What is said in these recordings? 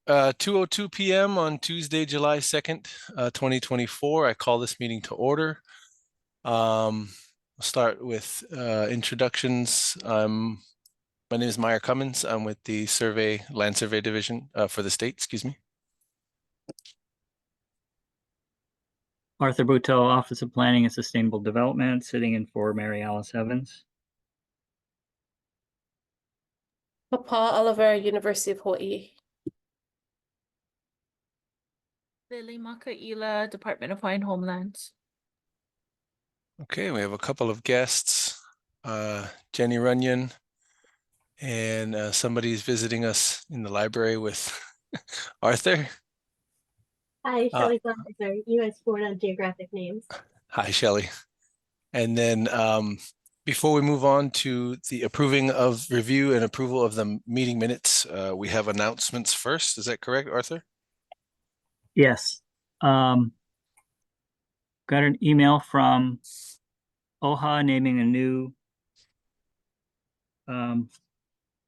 2:02 p.m. on Tuesday, July 2nd, 2024. I call this meeting to order. I'll start with introductions. My name is Meyer Cummins. I'm with the Land Survey Division for the state, excuse me. Arthur Buteau, Office of Planning and Sustainable Development, sitting in for Mary Alice Evans. Papa Oliver, University of Hawaiʻi. Lily Makaila, Department of Hawaiian Homelands. Okay, we have a couple of guests, Jenny Runyon, and somebody's visiting us in the library with Arthur. Hi, Shelley Glasser, U.S. Board on Geographic Names. Hi, Shelley. And then before we move on to the approving of review and approval of the meeting minutes, we have announcements first. Is that correct, Arthur? Yes. Got an email from OHA naming a new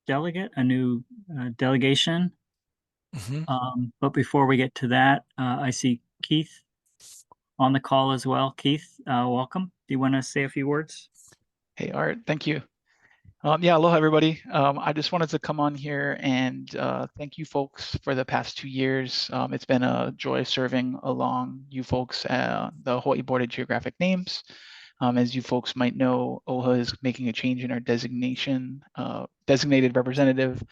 delegate, a new delegation. But before we get to that, I see Keith on the call as well. Keith, welcome. Do you want to say a few words? Hey, Art, thank you. Yeah, aloha, everybody. I just wanted to come on here and thank you folks for the past 2 years. It's been a joy serving along you folks, the Hawaii Board of Geographic Names. As you folks might know, OHA is making a change in our designation, designated representative.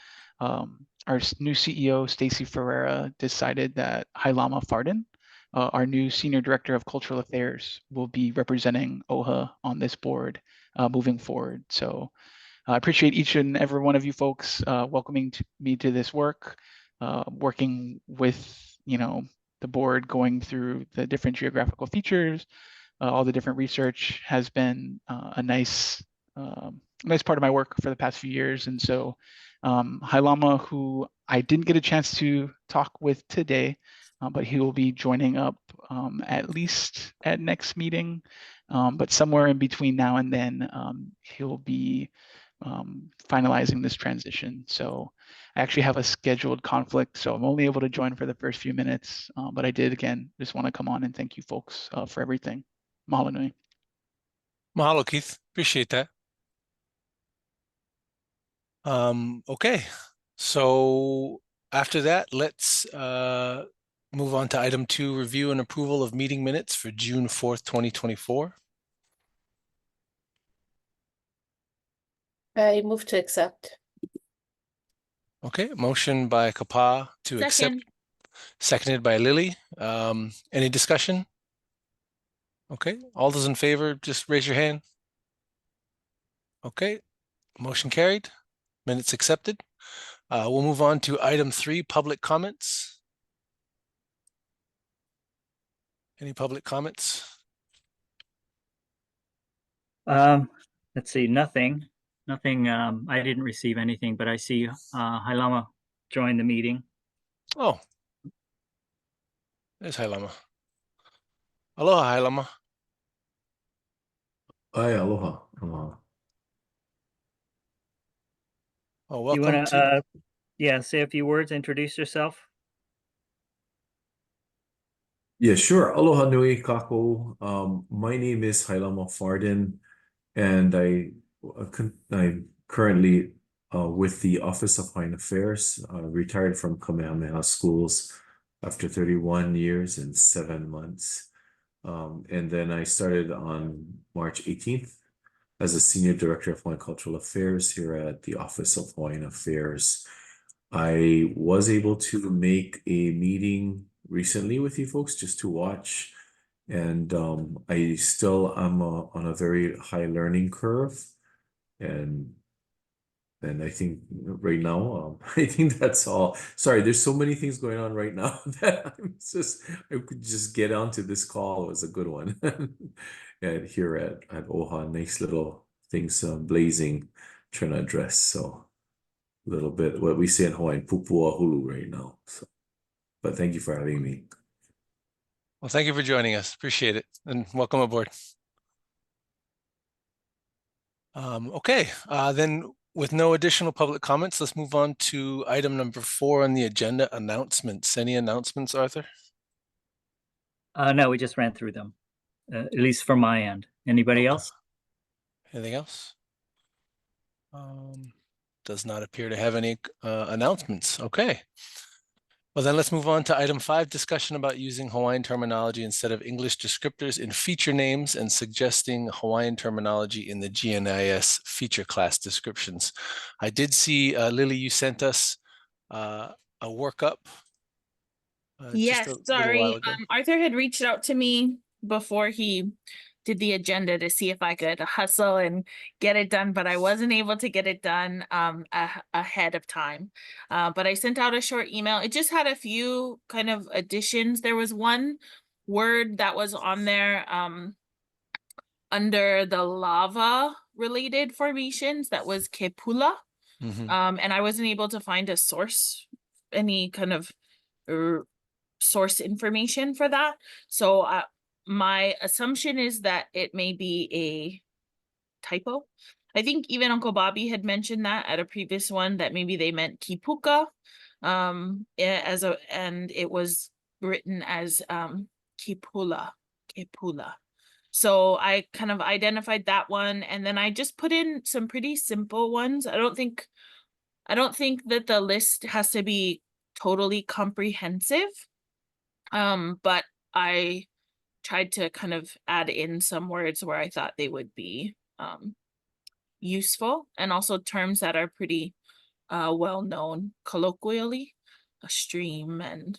Our new CEO, Stacy Ferreira, decided that Hailama Farden, our new Senior Director of Cultural Affairs, will be representing OHA on this board moving forward. So I appreciate each and every one of you folks welcoming me to this work, working with, the board, going through the different geographical features. All the different research has been a nice part of my work for the past few years. And so Hailama, who I didn't get a chance to talk with today, but he will be joining up at least at next meeting, but somewhere in between now and then, he'll be finalizing this transition. So I actually have a scheduled conflict, so I'm only able to join for the first few minutes, but I did, again, just want to come on and thank you folks for everything. Mahalo nui. Mahalo, Keith. Appreciate that. Okay, so after that, let's move on to item 2, review and approval of meeting minutes for June 4th, 2024. I move to accept. Okay, motion by Kapa to accept, seconded by Lily. Any discussion? Okay, all those in favor, just raise your hand. Okay, motion carried, minutes accepted. We'll move on to item 3, public comments. Any public comments? Let's see, nothing. I didn't receive anything, but I see Hailama joined the meeting. Oh, there's Hailama. Aloha, Hailama. Hi, aloha. Aloha. Oh, welcome. You want to, say a few words, introduce yourself? Yeah, sure. Aloha nui kako. My name is Hailama Farden, and I'm currently with the Office of Hawaiian Affairs, retired from Kamehameha schools after 31 years and 7 months. And then I started on March 18th as a Senior Director of Hawaiian Cultural Affairs here at the Office of Hawaiian Affairs. I was able to make a meeting recently with you folks just to watch, and I still am on a very high learning curve, and I think right now I think that's all. Sorry, there's so many things going on right now that I could just get onto this call. It was a good one. And here at OHA, nice little things blazing, trying to address. So a little bit what we say in Hawaiian, pupua hulu right now. So, but thank you for having me. Well, thank you for joining us. Appreciate it, and welcome aboard. Okay, then with no additional public comments, let's move on to item number 4 on the agenda, announcements. Any announcements, Arthur? No, we just ran through them, at least from my end. Anybody else? Anything else? Does not appear to have any announcements. Okay. Well, then let's move on to item 5, discussion about using Hawaiian terminology instead of English descriptors in feature names and suggesting Hawaiian terminology in the GNIS feature class descriptions. I did see, Lily, you sent us a workup. Yes, just a little sorry. while ago. Arthur had reached out to me before he did the agenda to see if I could hustle and get it done, but I wasn't able to get it done ahead of time. But I sent out a short email. It just had a few kind of additions. There was one word that was on there under the lava related formations that was kepula. And I wasn't able to find a source, any kind of source information for that. So my assumption is that it may be a typo. I think even Uncle Bobby had mentioned that at a previous one, that maybe they meant kipuka, and it was written as kepula. So I kind of identified that one, and then I just put in some pretty simple ones. I don't think that the list has to be totally comprehensive. But I tried to kind of add in some words where I thought they would be useful, and also terms that are pretty well known colloquially, a stream and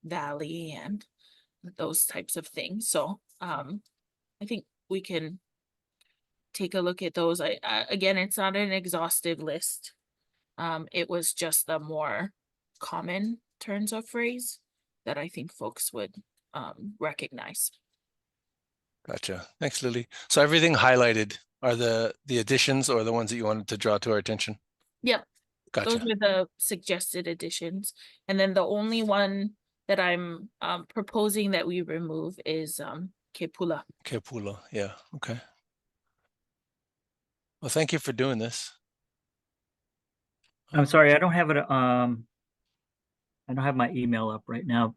valley and those types of things. So I think we can take a look at those. Again, it's not an exhaustive list. It was just the more common turns of phrase that I think folks would recognize. Gotcha. Thanks, Lily. So everything highlighted are the additions or the ones that you wanted to draw to our attention? Yep. Gotcha. Those were the suggested additions. And then the only one that I'm proposing that we remove is kepula. Kepula, yeah, okay. Well, thank you for doing this. I'm sorry, I don't have it. I don't have my email up right now.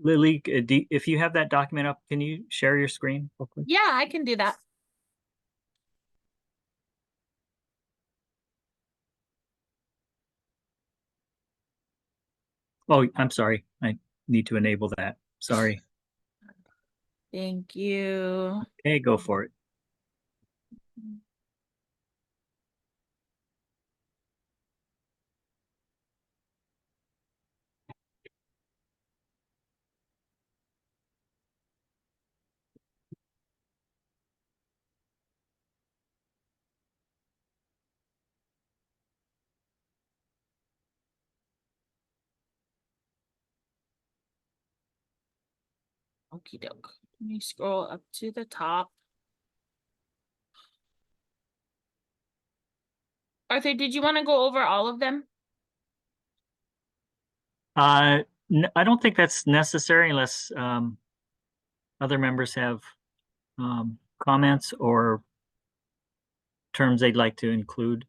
Lily, if you have that document up, can you share your screen real quick? Yeah, I can do that. Oh, I'm sorry. I need to enable that. Sorry. Thank you. Okay, go for it. Okie doke. Let me scroll up to the top. Arthur, did you want to go over all of them? I don't think that's necessary unless other members have comments or terms they'd like to include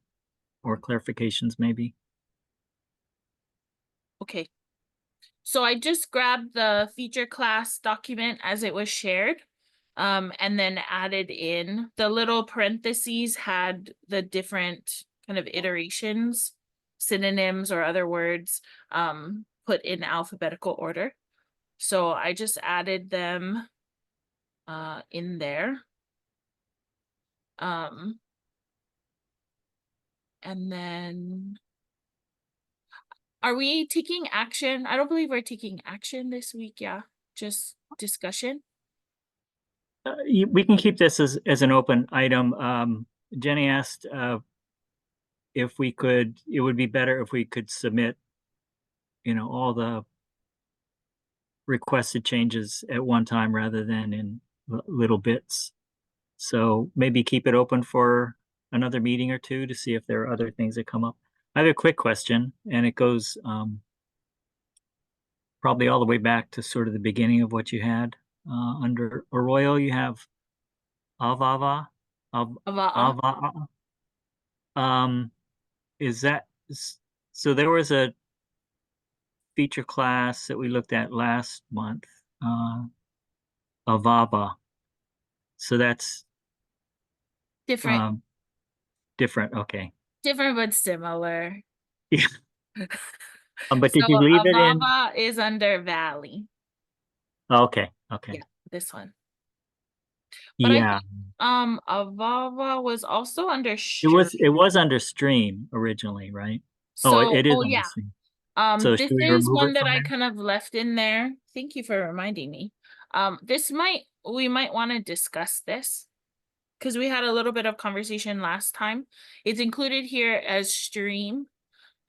or clarifications maybe. Okay. So I just grabbed the feature class document as it was shared, and then added in the little parentheses had the different kind of iterations, synonyms or other words, put in alphabetical order. So I just added them in there. And then are we taking action? I don't believe we're taking action this week. Yeah, just discussion. We can keep this as an open item. Jenny asked if we could, it would be better if we could submit, all the requested changes at one time rather than in little bits. So maybe keep it open for another meeting or two to see if there are other things that come up. I have a quick question, and it goes probably all the way back to sort of the beginning of what you had. Under Arroyo, you have Avava. is that, so there was a feature class that we looked at last month, Avava. So that's Different, different. Okay. different but similar. Yeah. But So did you leave it in? Avava is under Valley. Okay. Okay. Yeah, this one. But Yeah. I think Avava was also under It was under stream originally, right? So, it is oh under yeah. stream. So This should we is remove one it that from I there? kind of left in there. Thank you for reminding me. We might want to discuss this because we had a little bit of conversation last time. It's included here as stream.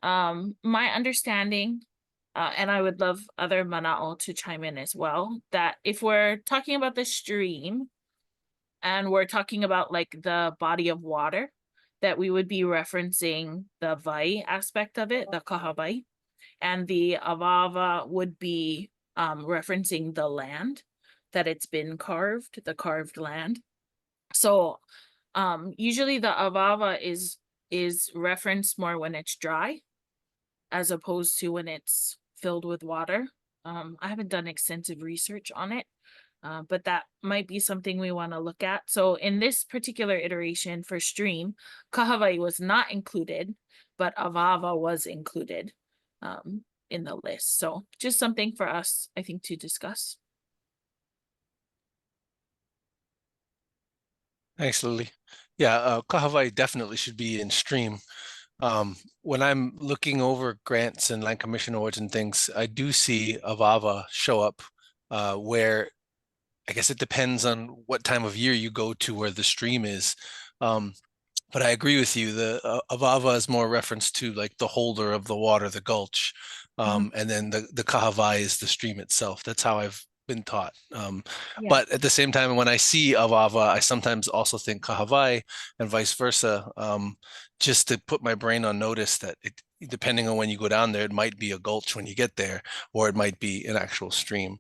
My understanding, and I would love other mana'o to chime in as well, that if we're talking about the stream and we're talking about like the body of water, that we would be referencing the vai aspect of it, the kahavai, and the avava would be referencing the land that it's been carved, the carved land. So usually the avava is referenced more when it's dry as opposed to when it's filled with water. I haven't done extensive research on it, but that might be something we want to look at. So in this particular iteration for stream, kahavai was not included, but avava was included in the list. So just something for us, I think, to discuss. Thanks, Lily. Yeah, Kahavai definitely should be in stream. When I'm looking over grants and land commission awards and things, I do see Avava show up where I guess it depends on what time of year you go to where the stream is. But I agree with you. The Avava is more reference to like the holder of the water, the gulch. And then the Kahavai is the stream itself. That's how I've been taught. Yeah. But at the same time, when I see Avava, I sometimes also think Kahavai and vice versa, just to put my brain on notice that depending on when you go down there, it might be a gulch when you get there, or it might be an actual stream.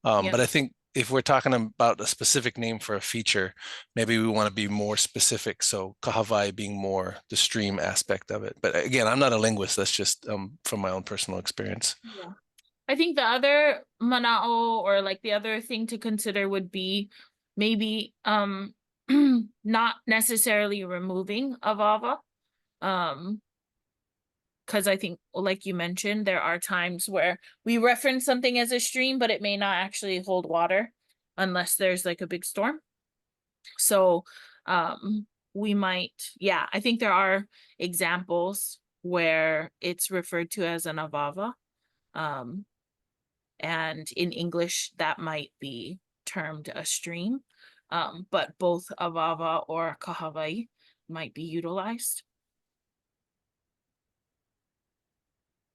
Yeah. But I think if we're talking about a specific name for a feature, maybe we want to be more specific. So Kahavai being more the stream aspect of it. But again, I'm not a linguist. That's just from my own personal experience. Yeah. I think the other mana'o or like the other thing to consider would be maybe not necessarily removing avava. Because I think, like you mentioned, there are times where we reference something as a stream, but it may not actually hold water unless there's like a big storm. So we might, yeah, I think there are examples where it's referred to as an avava. And in English, that might be termed a stream. But both avava or kahavai might be utilized.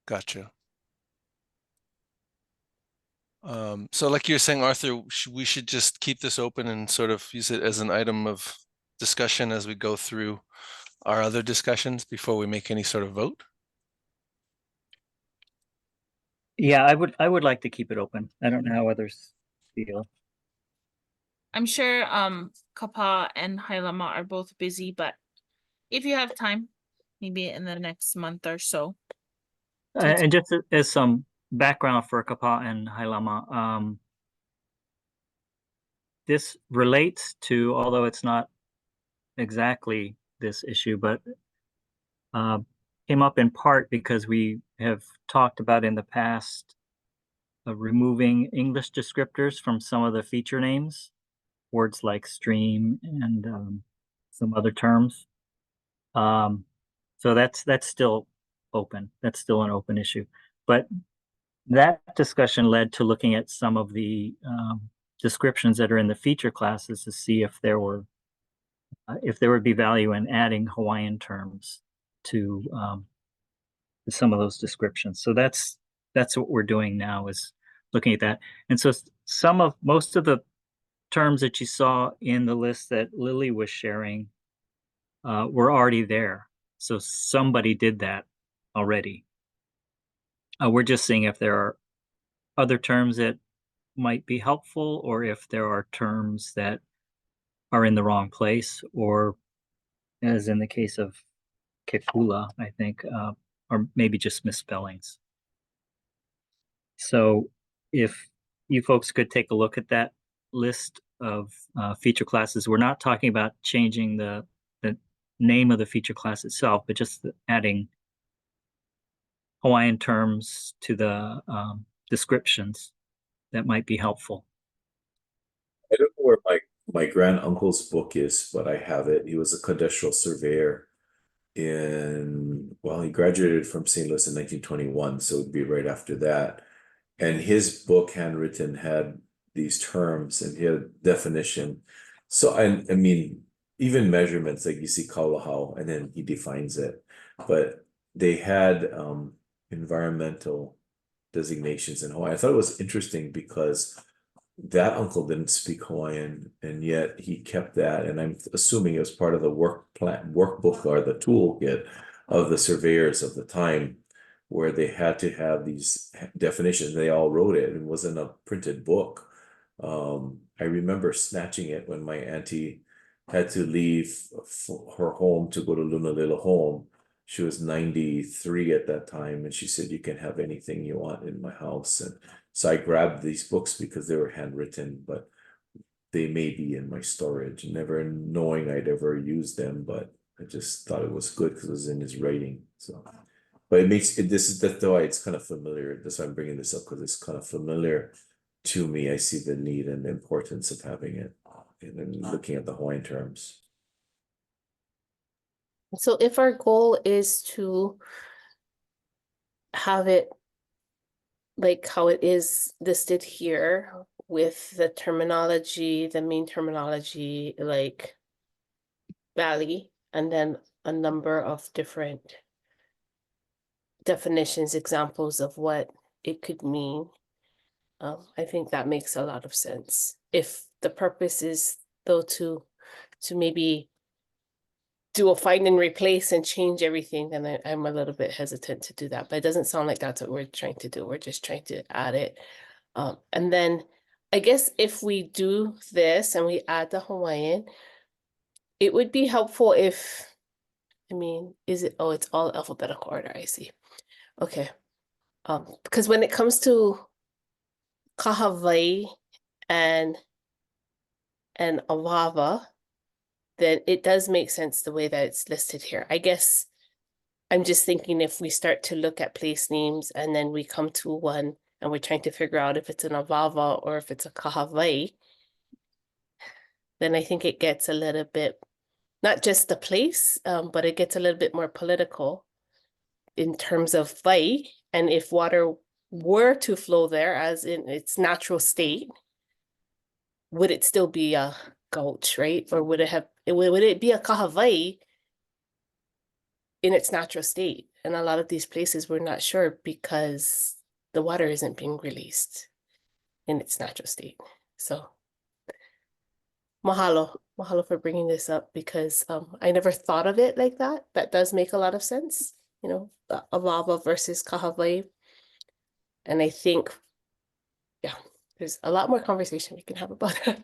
Gotcha. So like you're saying, Arthur, we should just keep this open and sort of use it as an item of discussion as we go through our other discussions before we make any sort of vote. Yeah, I would like to keep it open. I don't know how others feel. I'm sure Kapa and Hailama are both busy, but if you have time, maybe in the next month or so. And just as some background for Kapa and Hailama, this relates to, although it's not exactly this issue, but came up in part because we have talked about in the past removing English descriptors from some of the feature names, words like stream and some other terms. So that's still open. That's still an open issue. But that discussion led to looking at some of the descriptions that are in the feature classes to see if there would be value in adding Hawaiian terms to some of those descriptions. So that's what we're doing now, is looking at that. And so most of the terms that you saw in the list that Lily was sharing were already there. So somebody did that already. We're just seeing if there are other terms that might be helpful, or if there are terms that are in the wrong place, or as in the case of Kepula, I think, or maybe just misspellings. So if you folks could take a look at that list of feature classes, we're not talking about changing the name of the feature class itself, but just adding Hawaiian terms to the descriptions that might be helpful. I don't know where my granduncle's book is, but I have it. He was a cadastral surveyor he graduated from St. Louis in 1921, so it'd be right after that. And his book, handwritten, had these terms and he had a definition. So I mean, even measurements, like you see kaulahau, and then he defines it. But they had environmental designations in Hawaii. I thought it was interesting because that uncle didn't speak Hawaiian, and yet he kept that. And I'm assuming it was part of the workbook or the toolkit of the surveyors of the time, where they had to have these definitions. They all wrote it. It wasn't a printed book. I remember snatching it when my auntie had to leave her home to go to Lunalila home. She was 93 at that time, and she said, "You can have anything you want in my house." And so I grabbed these books because they were handwritten, but they may be in my storage, never knowing I'd ever use them. But I just thought it was good because it was in his writing. So, but it makes it, that's why it's kind of familiar. That's why I'm bringing this up, because it's kind of familiar to me. I see the need and the importance of having it, and then looking at the Hawaiian terms. So if our goal is to have it like how it is listed here with the terminology, the main terminology, like valley, and then a number of different definitions, examples of what it could mean, I think that makes a lot of sense. If the purpose is though to maybe do a find and replace and change everything, then I'm a little bit hesitant to do that. But it doesn't sound like that's what we're trying to do. We're just trying to add it. And then I guess if we do this and we add the Hawaiian, it would be helpful if, I mean, is it, oh, it's all alphabetical order, I see. Okay. Because when it comes to Kahawai and Awava, then it does make sense the way that it's listed here. I guess I'm just thinking if we start to look at place names and then we come to one and we're trying to figure out if it's an Awava or if it's a Kahawai, then I think it gets a little bit, not just the place, but it gets a little bit more political in terms of vai. And if water were to flow there as in its natural state, would it still be a gulch, right? Or would it be a kahawai in its natural state? And a lot of these places we're not sure because the water isn't being released in its natural state. So mahalo for bringing this up, because I never thought of it like that. That does make a lot of sense, you know, Awava versus kahawai. And I think, yeah, there's a lot more conversation we can have about it.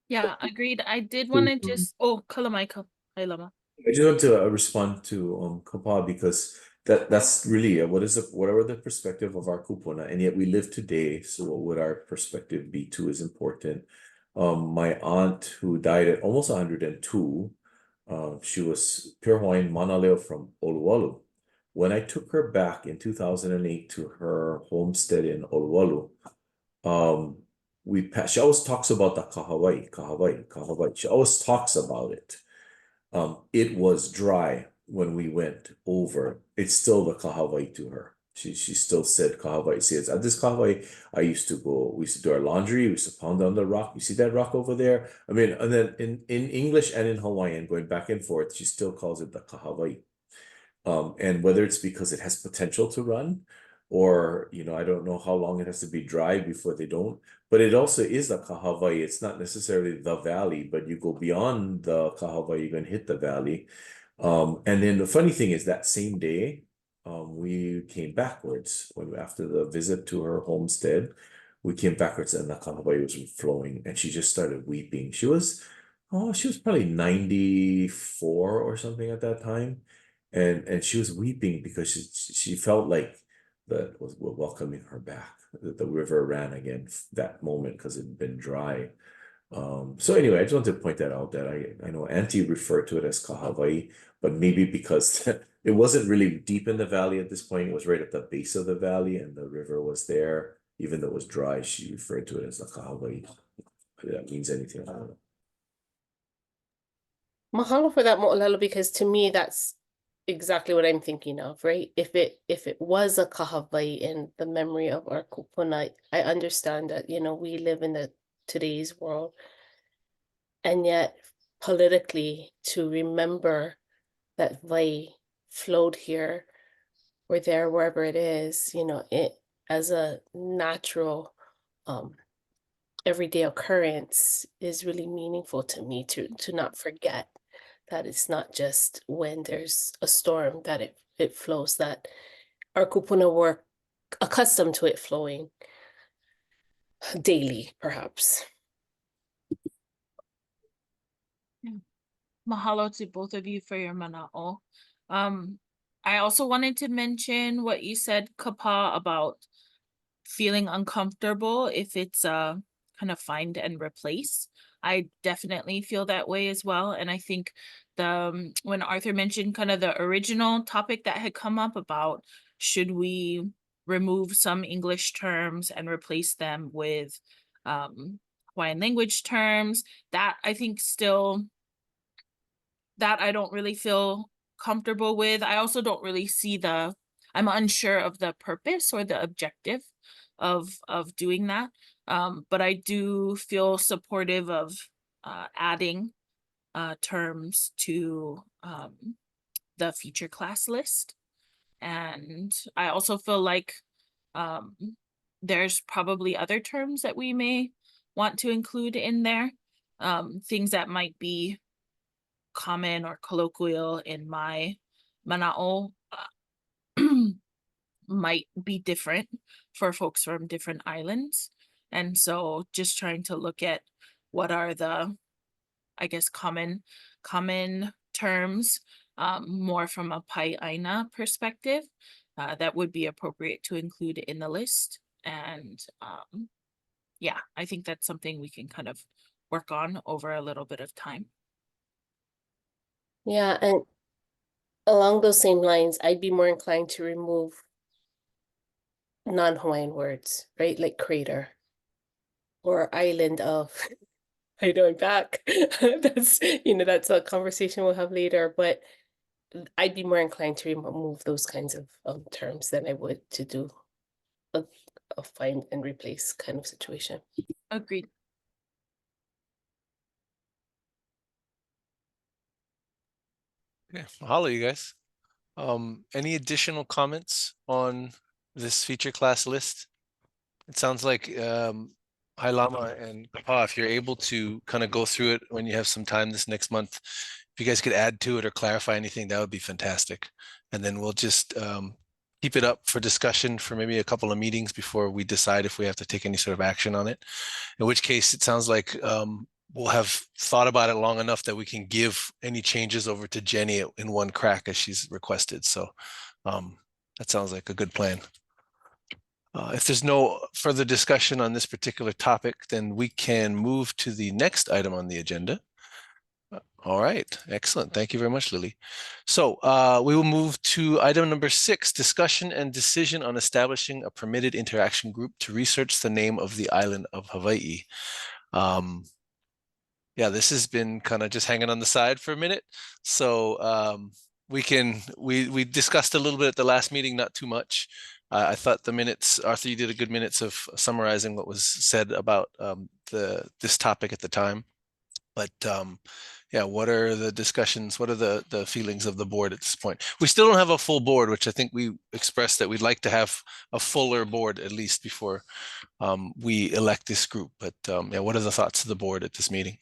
Yeah, agreed. I did want to just, oh, Kalamaika, hi Lama. I just want to respond to Kapa, because that's really whatever the perspective of our kupuna, and yet we live today. So what would our perspective be too is important. My aunt, who died at almost 102, she was pure Hawaiian Manaleo from Oluwalu. When I took her back in 2008 to her homestead in Oluwalu, she always talks about the kahawai. She always talks about it. It was dry when we went over. It's still the kahawai to her. She still said kahawai. She says, at this kahawai, we used to do our laundry, we used to pound on the rock. You see that rock over there? I mean, and then in English and in Hawaiian, going back and forth, she still calls it the kahawai. And whether it's because it has potential to run, or, you know, I don't know how long it has to be dry before they don't, but it also is the kahawai. It's not necessarily the valley, but you go beyond the kahawai, you're going to hit the valley. And then the funny thing is that same day, we came backwards after the visit to her homestead. We came backwards and the kahawai was flowing, and she just started weeping. She was Oh, she was probably 94 or something at that time. And she was weeping because she felt like that was welcoming her back. The river ran again that moment because it had been dry. So anyway, I just wanted to point that out that I know Auntie referred to it as Kahawai, but maybe because it wasn't really deep in the valley at this point, it was right at the base of the valley and the river was there. Even though it was dry, she referred to it as the Kahawai. If that means anything, I don't know. Mahalo for that, Mo'olelo, because to me that's exactly what I'm thinking of, right? If it was a kahawai in the memory of our kupuna, I understand that, you know, we live in the today's world, and yet politically to remember that vai flowed here or there, wherever it is, you know, it as a natural everyday occurrence is really meaningful to me to not forget that it's not just when there's a storm that it flows, that our kupuna were accustomed to it flowing daily, perhaps. Mahalo to both of you for your mana'o. I also wanted to mention what you said, Kapa, about feeling uncomfortable if it's kind of find and replace. I definitely feel that way as well. And I think the when Arthur mentioned kind of the original topic that had come up about should we remove some English terms and replace them with Hawaiian language terms, that I think still that I don't really feel comfortable with. I also don't really see I'm unsure of the purpose or the objective of doing that. But I do feel supportive of adding terms to the feature class list. And I also feel like there's probably other terms that we may want to include in there. Things that might be common or colloquial in my mana'o might be different for folks from different islands. And so just trying to look at what are the, I guess, common terms, more from a Pai'aina perspective, that would be appropriate to include in the list. And yeah, I think that's something we can kind of work on over a little bit of time. Yeah, and along those same lines, I'd be more inclined to remove non-Hawaiian words, right? Like crater or island of. I know I'm back. That's, you know, that's a conversation we'll have later, but I'd be more inclined to remove those kinds of terms than I would to do a find and replace kind of situation. Agreed. Okay, mahalo, you guys. Any additional comments on this feature class list? It sounds like Hailama and Kapa, if you're able to kind of go through it when you have some time this next month, if you guys could add to it or clarify anything, that would be fantastic. And then we'll just keep it up for discussion for maybe a couple of meetings before we decide if we have to take any sort of action on it. In which case, it sounds like we'll have thought about it long enough that we can give any changes over to Jenny in one crack as she's requested. So that sounds like a good plan. If there's no further discussion on this particular topic, then we can move to the next item on the agenda. All right, excellent. Thank you very much, Lily. So we will move to item number 6, discussion and decision on establishing a permitted interaction group to research the name of the island of Hawaiʻi. Yeah, this has been kind of just hanging on the side for a minute. So we discussed a little bit at the last meeting, not too much. I thought the minutes, Arthur, you did a good minutes of summarizing what was said about this topic at the time. But yeah, what are the discussions? What are the feelings of the board at this point? We still don't have a full board, which I think we expressed that we'd like to have a fuller board at least before we elect this group. But yeah, what are the thoughts of the board at this meeting?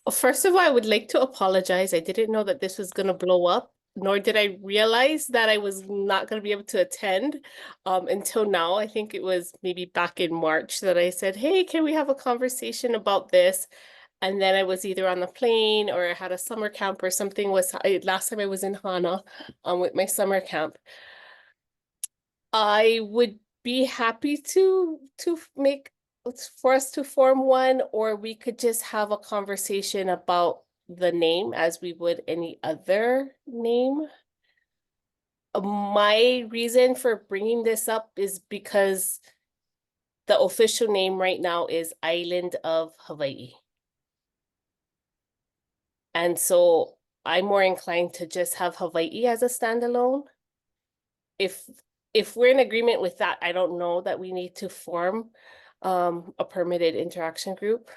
Well, first of all, I would like to apologize. I didn't know that this was going to blow up, nor did I realize that I was not going to be able to attend until now. I think it was maybe back in March that I said, hey, can we have a conversation about this? And then I was either on the plane or I had a summer camp or something. Last time I was in Hana with my summer camp. I would be happy for us to form one, or we could just have a conversation about the name as we would any other name. My reason for bringing this up is because the official name right now is Island of Hawaiʻi. And so I'm more inclined to just have Hawaiʻi as a standalone. If we're in agreement with that, I don't know that we need to form a permitted interaction group.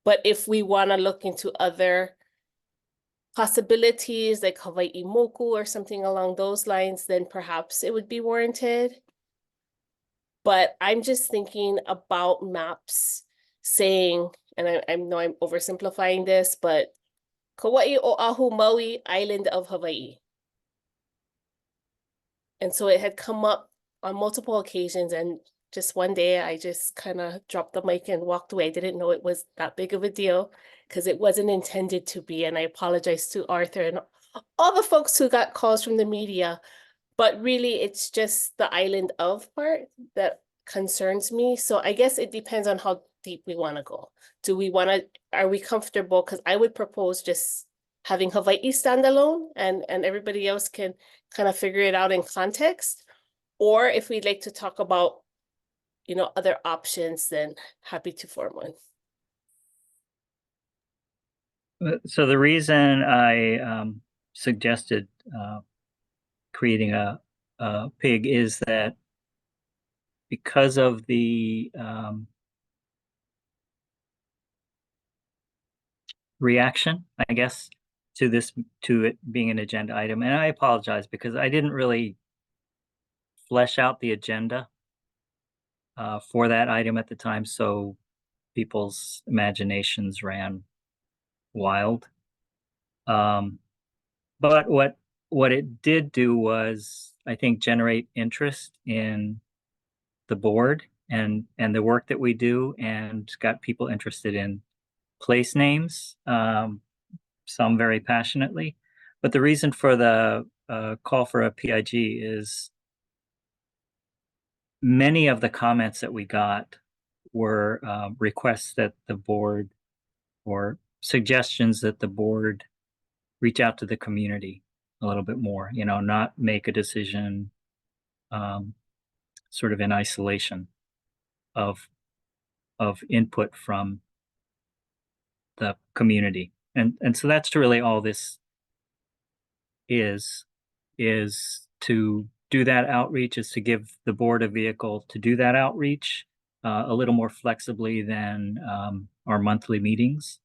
But if we want to look into other possibilities like Hawaiʻi Moku or something along those lines, then perhaps it would be warranted. But I'm just thinking about maps saying, and I know I'm oversimplifying this, but Kauai Oahu Maui, Island of Hawaii. And so it had come up on multiple occasions, and just one day I just kind of dropped the mic and walked away. I didn't know it was that big of a deal because it wasn't intended to be. And I apologize to Arthur and all the folks who got calls from the media, but really it's just the island of part that concerns me. So I guess it depends on how deep we want to go. Are we comfortable? Because I would propose just having Hawaii standalone and everybody else can kind of figure it out in context. Or if we'd like to talk about, other options, then happy to form one. So the reason I suggested creating a PIG is that because of the reaction, I guess, to it being an agenda item, and I apologize because I didn't really flesh out the agenda for that item at the time, so people's imaginations ran wild. But what it did do was, I think, generate interest in the board and the work that we do, and got people interested in place names, some very passionately. But the reason for the call for a PIG is many of the comments that we got were requests that the board, or suggestions that the board reach out to the community a little bit more, not make a decision sort of in isolation of input from the community. And so that's really all this is to do that outreach, is to give the board a vehicle to do that outreach a little more flexibly than our monthly meetings.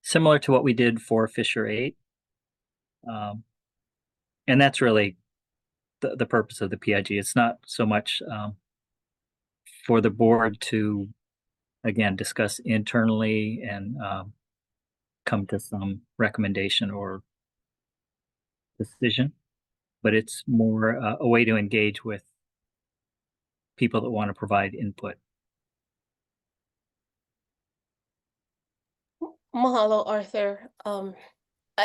Similar to what we did for Fisher 8. And that's really the purpose of the PIG. It's not so much for the board to, again, discuss internally and come to some recommendation or decision, but it's more a way to engage with people that want to provide input. Mahalo, Arthur.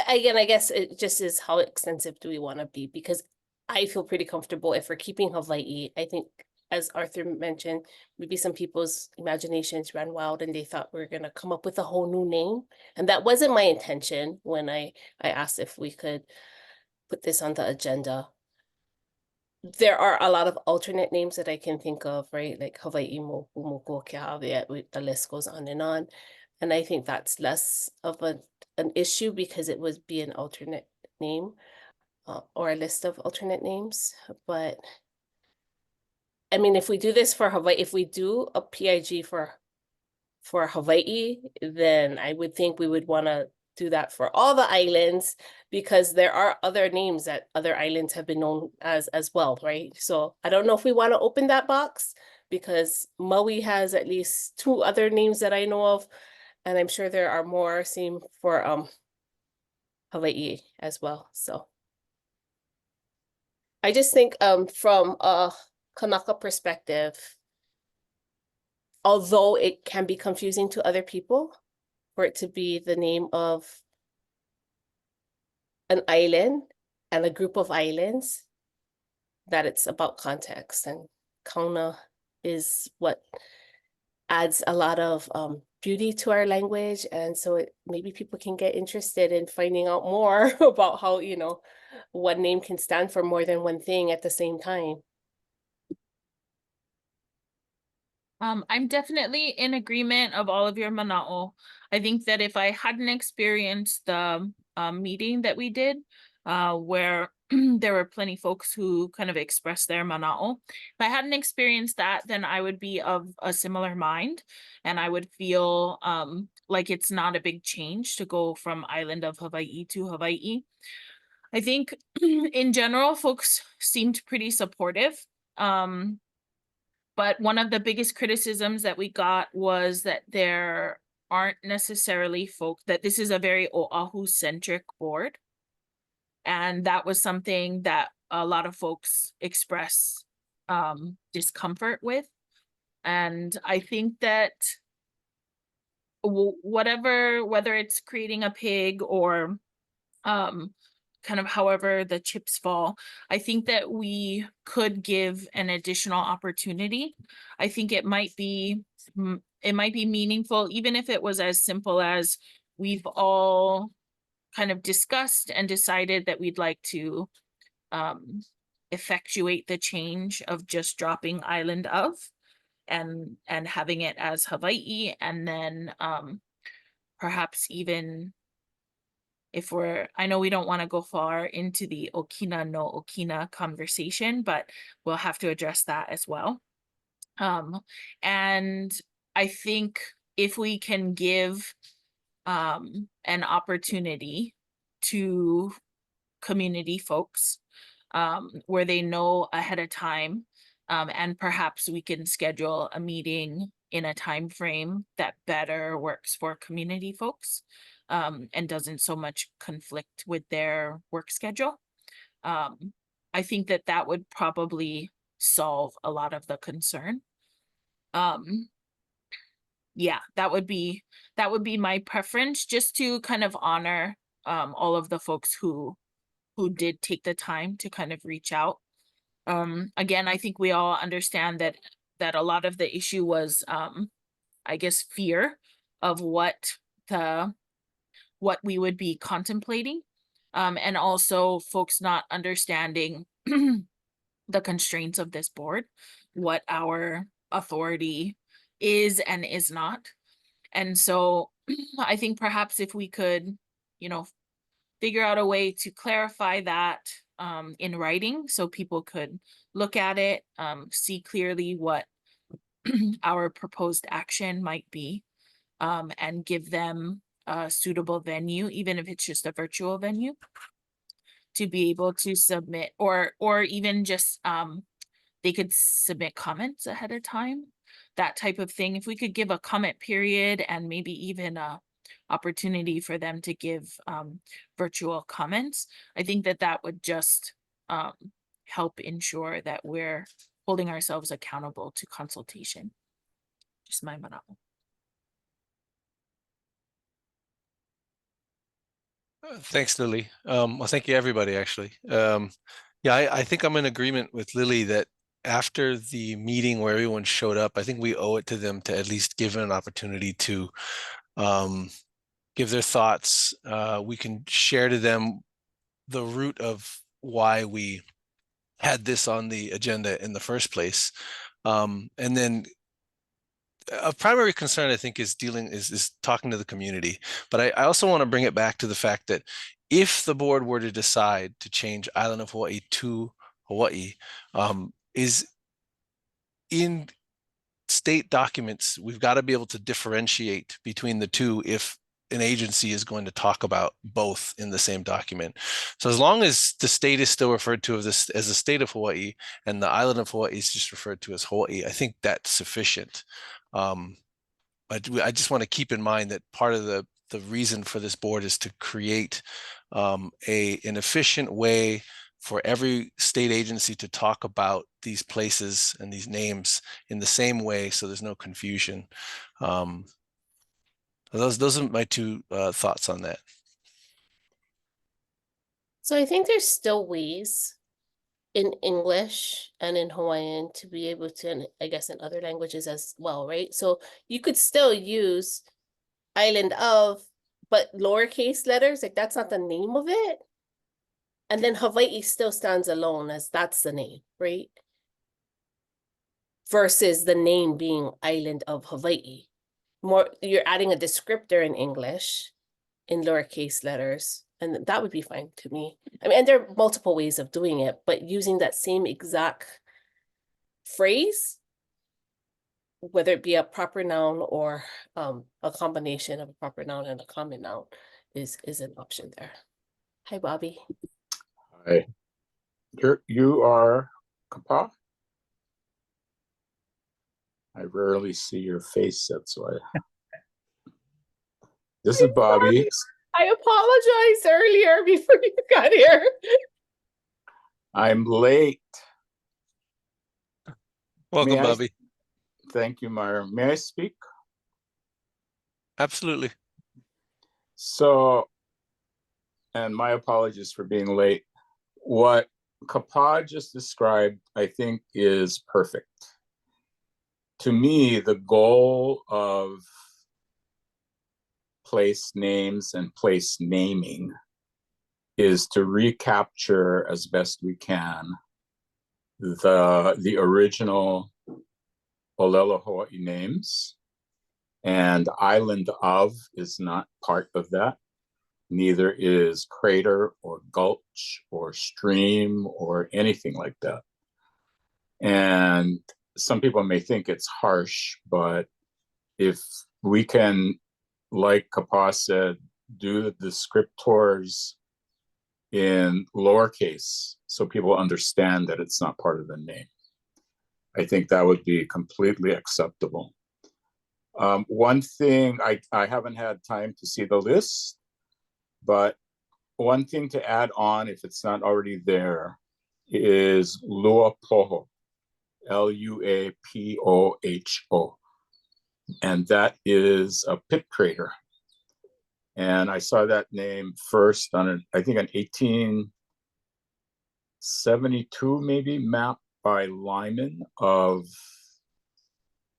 Again, I guess it just is, how extensive do we want to be? Because I feel pretty comfortable if we're keeping Hawaii. I think, as Arthur mentioned, maybe some people's imaginations ran wild and they thought we were going to come up with a whole new name. And that wasn't my intention when I asked if we could put this on the agenda. There are a lot of alternate names that I can think of, right? Like Hawaiʻi Moku, Moku Keawe, the list goes on. And I think that's less of an issue because it would be an alternate name or a list of alternate names. But I mean, if we do this for Hawaii, if we do a PIG for Hawaii, then I would think we would want to do that for all the islands, because there are other names that other islands have been known as well, right? So I don't know if we want to open that box, because Maui has at least 2 other names that I know of, and I'm sure there are more, same for Hawaii as well. So I just think from a Kanaka perspective, although it can be confusing to other people, for it to be the name of an island and a group of islands, that it's about context, and kauna is what adds a lot of beauty to our language. And so maybe people can get interested in finding out more about how, you know, one name can stand for more than one thing at the same time. I'm definitely in agreement of all of your mana'o. I think that if I hadn't experienced the meeting that we did, where there were plenty folks who kind of expressed their mana'o, if I hadn't experienced that, then I would be of a similar mind, and I would feel like it's not a big change to go from island of Hawaiʻi to Hawaiʻi. I think in general, folks seemed pretty supportive. But one of the biggest criticisms that we got was that there aren't necessarily folk, that this is a very Oahu-centric board. And that was something that a lot of folks express discomfort with. And I think that whether it's creating a pig or kind of however the chips fall, I think that we could give an additional opportunity. I think it might be meaningful, even if it was as simple as we've all kind of discussed and decided that we'd like to effectuate the change of just dropping island of and having it as Hawaiʻi, and then perhaps even if I know we don't want to go far into the Okina no Okina conversation, but we'll have to address that as well. And I think if we can give an opportunity to community folks where they know ahead of time, and perhaps we can schedule a meeting in a time frame that better works for community folks, and doesn't so much conflict with their work schedule. I think that would probably solve a lot of the concern. Yeah, that would be my preference, just to kind of honor all of the folks who did take the time to kind of reach out. Again, I think we all understand that a lot of the issue was I guess fear of what we would be contemplating, and also folks not understanding the constraints of this board, what our authority is and is not. And so I think perhaps if we could, you know, figure out a way to clarify that in writing, so people could look at it, see clearly what our proposed action might be, and give them a suitable venue, even if it's just a virtual venue, to be able to submit, or even just they could submit comments ahead of time, that type of thing. If we could give a comment period and maybe even a opportunity for them to give virtual comments, I think that would just help ensure that we're holding ourselves accountable to consultation. Just my mana'o. Thanks, Lily. Well, thank you, everybody, actually. Yeah, I think I'm in agreement with Lily that after the meeting where everyone showed up, I think we owe it to them to at least give an opportunity to give their thoughts. We can share to them the root of why we had this on the agenda in the first place. And then a primary concern, I think, is talking to the community. But I also want to bring it back to the fact that if the board were to decide to change Island of Hawaii to Hawaii, is in state documents, we've got to be able to differentiate between the two if an agency is going to talk about both in the same document. So as long as the state is still referred to as the state of Hawaii and the island of Hawaii is just referred to as Hawaii, I think that's sufficient. I just want to keep in mind that part of the reason for this board is to create an efficient way for every state agency to talk about these places and these names in the same way, so there's no confusion. Those are my two thoughts on that. So I think there's still ways in English and in Hawaiian to be able to, and I guess in other languages as well, right? So you could still use island of, but lowercase letters, like that's not the name of it. And then Hawaii still stands alone as that's the name, right? Versus the name being island of Hawaii. More, you're adding a descriptor in English in lowercase letters, and that would be fine to me. I mean, and there are multiple ways of doing it, but using that same exact phrase, whether it be a proper noun or a combination of a proper noun and a common noun, is an option there. Hi, Bobby. Hi. You are Kapa? I rarely see your face, that's why. This is Bobby. I apologized earlier before you got here. I'm late. Welcome, Bobby. Thank you, Myra. May I speak? Absolutely. So, and my apologies for being late. What Kapa just described, I think, is perfect. To me, the goal of place names and place naming is to recapture as best we can the original Olelo Hawaii names, and island of is not part of that. Neither is crater or gulch or stream or anything like that. And some people may think it's harsh, but if we can, like Kapa said, do the descriptors in lowercase so people understand that it's not part of the name, I think that would be completely acceptable. One thing, I haven't had time to see the list, but one thing to add on, if it's not already there, is Luapoho, Luapoho. And that is a pit crater. And I saw that name first on, I think, an 1872 maybe map by Lyman of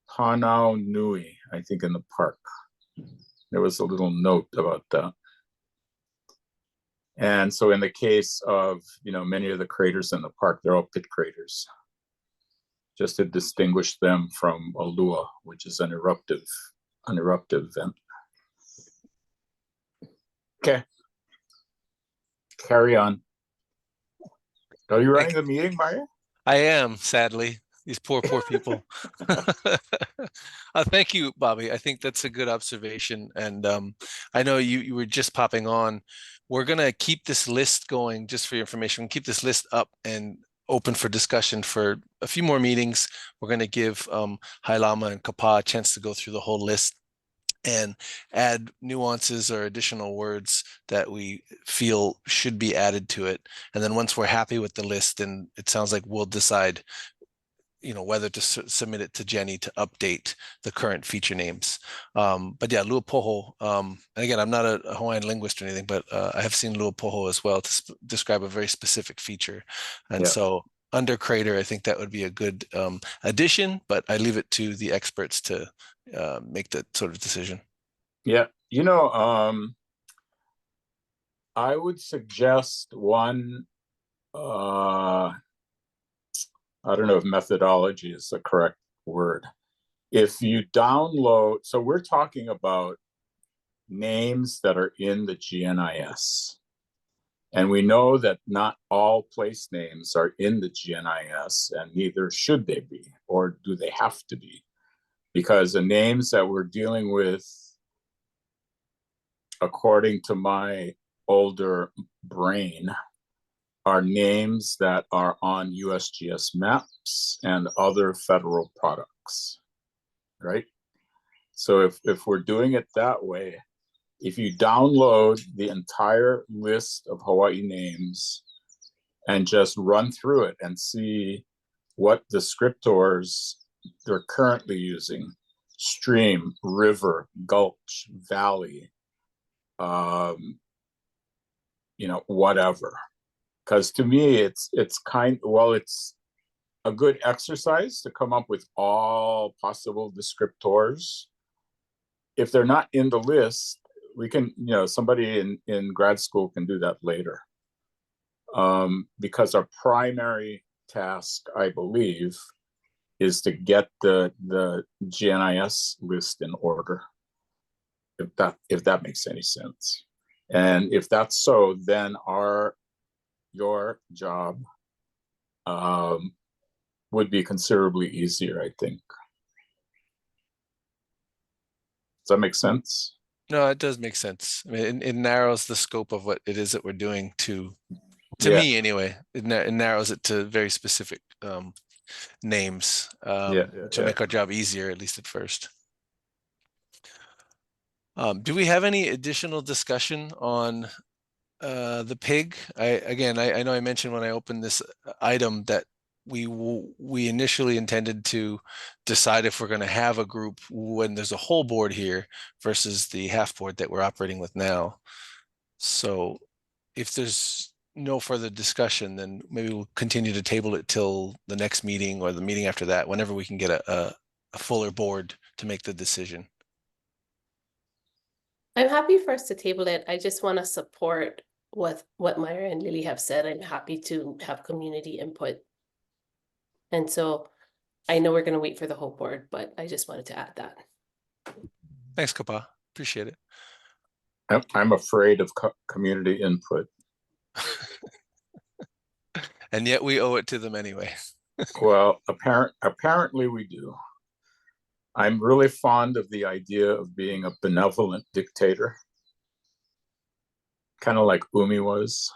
Hanau Nui, I think, in the park. There was a little note about that. And so in the case of, many of the craters in the park, they're all pit craters, just to distinguish them from a lua, which is an eruptive vent. Okay. Carry on. Are you running the meeting, Maya? I am, sadly. These poor people. Thank you, Bobby. I think that's a good observation. And I know you were just popping on. We're going to keep this list going, just for your information. We'll keep this list up and open for discussion for a few more meetings. We're going to give Hailama and Kapa a chance to go through the whole list and add nuances or additional words that we feel should be added to it. And then once we're happy with the list, then it sounds like we'll decide whether to submit it to Jenny to update the current feature names. But yeah, Luapoho, and again, I'm not a Hawaiian linguist or anything, but I have seen Luapoho as well to describe a very specific feature. And so under crater, I think that would be a good addition, but I leave it to the experts to make that sort of decision. Yeah, I would suggest one, I don't know if methodology is the correct word. If you download, so we're talking about names that are in the GNIS. And we know that not all place names are in the GNIS, and neither should they be, or do they have to be? Because the names that we're dealing with, according to my older brain, are names that are on USGS maps and other federal products, right? So if we're doing it that way, if you download the entire list of Hawaii names and just run through it and see what descriptors they're currently using: stream, river, gulch, valley, whatever. Because to me, it's a good exercise to come up with all possible descriptors. If they're not in the list, we can, somebody in grad school can do that later. Because our primary task, I believe, is to get the GNIS list in order, if that makes any sense. And if that's so, then your job would be considerably easier, I think. Does that make sense? No, it does make sense. I mean, it narrows the scope of what it is that we're doing to me anyway. It narrows it to very specific names, which will make our job easier, at least at first. Do we have any additional discussion on the pig? I know I mentioned when I opened this item that we initially intended to decide if we're going to have a group when there's a whole board here versus the half board that we're operating with now. So if there's no further discussion, then maybe we'll continue to table it till the next meeting or the meeting after that, whenever we can get a fuller board to make the decision. I'm happy for us to table it. I just want to support what Myra and Lily have said. I'm happy to have community input. And so I know we're going to wait for the whole board, but I just wanted to add that. Thanks, Kapa. Appreciate it. I'm afraid of community input. And yet we owe it to them anyway. Well, apparently we do. I'm really fond of the idea of being a benevolent dictator, kind of like Umi was.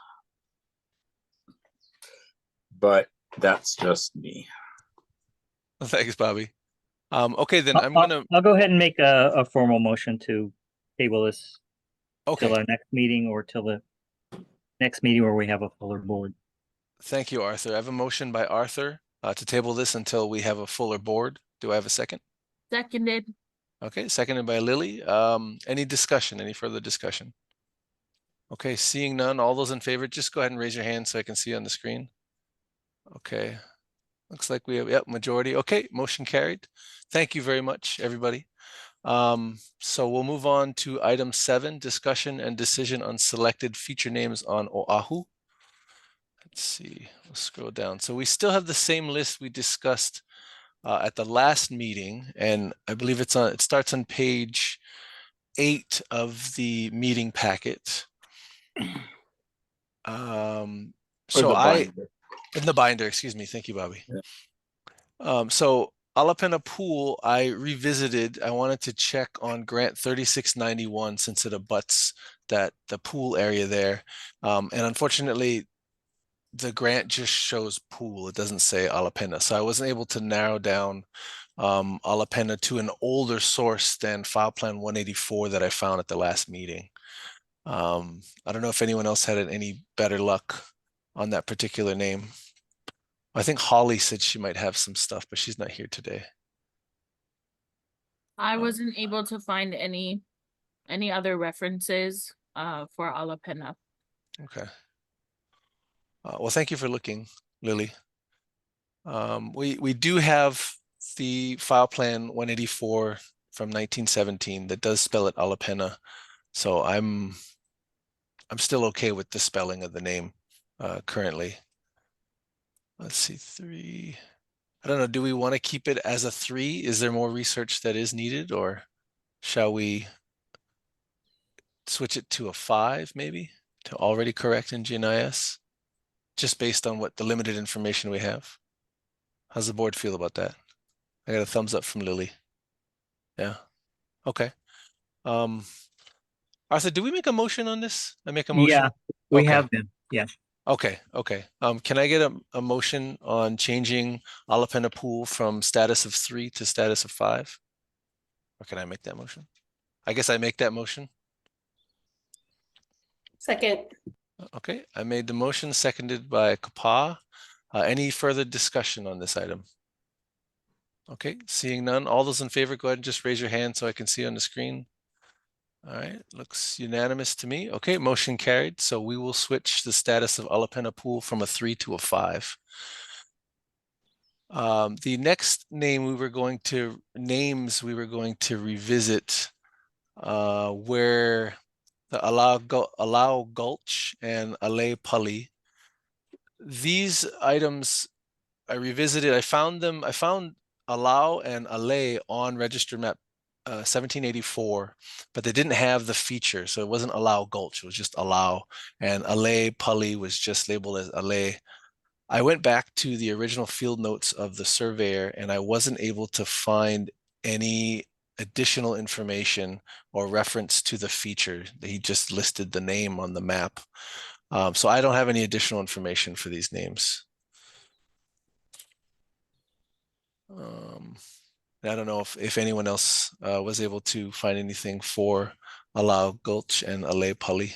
But that's just me. Thanks, Bobby. Okay, then I'll go ahead and make a formal motion to table this till our next meeting, or till the next meeting where we have a fuller board. Thank you, Arthur. I have a motion by Arthur to table this until we have a fuller board. Do I have a second? Seconded. Okay, seconded by Lily. Any discussion, any further discussion? Okay, seeing none, all those in favor, just go ahead and raise your hand so I can see on the screen. Okay, looks like we have, majority. Okay, motion carried. Thank you very much, everybody. So we'll move on to item 7, discussion and decision on selected feature names on Oahu. Let's see, we'll scroll down. So we still have the same list we discussed at the last meeting, and I believe it starts on page 8 of the meeting packet. In the binder, excuse me. Thank you, Bobby. Yeah. So Alapena Pool, I revisited. I wanted to check on grant 3691 since it abuts the pool area there. And unfortunately, the grant just shows pool. It doesn't say Alapena. So I wasn't able to narrow down Alapena to an older source than file plan 184 that I found at the last meeting. I don't know if anyone else had any better luck on that particular name. I think Holly said she might have some stuff, but she's not here today. I wasn't able to find any other references for Alapena. Okay. Well, thank you for looking, Lily. We do have the file plan 184 from 1917 that does spell it Alapena, so I'm still okay with the spelling of the name currently. Let's see, 3. I don't know. Do we want to keep it as a 3? Is there more research that is needed, or shall we switch it to a 5 maybe to already correct in GNIS? Just based on what the limited information we have. How's the board feel about that? I got a thumbs up from Lily. Yeah. Okay. Arthur, do we make a motion on this? I make a motion? Yeah, we have been. Yeah. Okay. Can I get a motion on changing Alapena Pool from status of 3 to status of 5? Or can I make that motion? I guess I make that motion. Second. Okay, I made the motion, seconded by Kapa. Any further discussion on this item? Okay, seeing none. All those in favor, go ahead and just raise your hand so I can see on the screen. All right, looks unanimous to me. Okay, motion carried. So we will switch the status of Alapena Pool from a 3 to a 5. The next names we were going to revisit where the Allow Gulch and Ale Pali. These items I revisited. I found Allow and Ale on register map 1784, but they didn't have the feature, so it wasn't Allow Gulch, it was just Allow, and Ale Pali was just labeled as Ale. I went back to the original field notes of the surveyor, and I wasn't able to find any additional information or reference to the feature. He just listed the name on the map. So I don't have any additional information for these names. I don't know if anyone else was able to find anything for Allow Gulch and Ale Pali.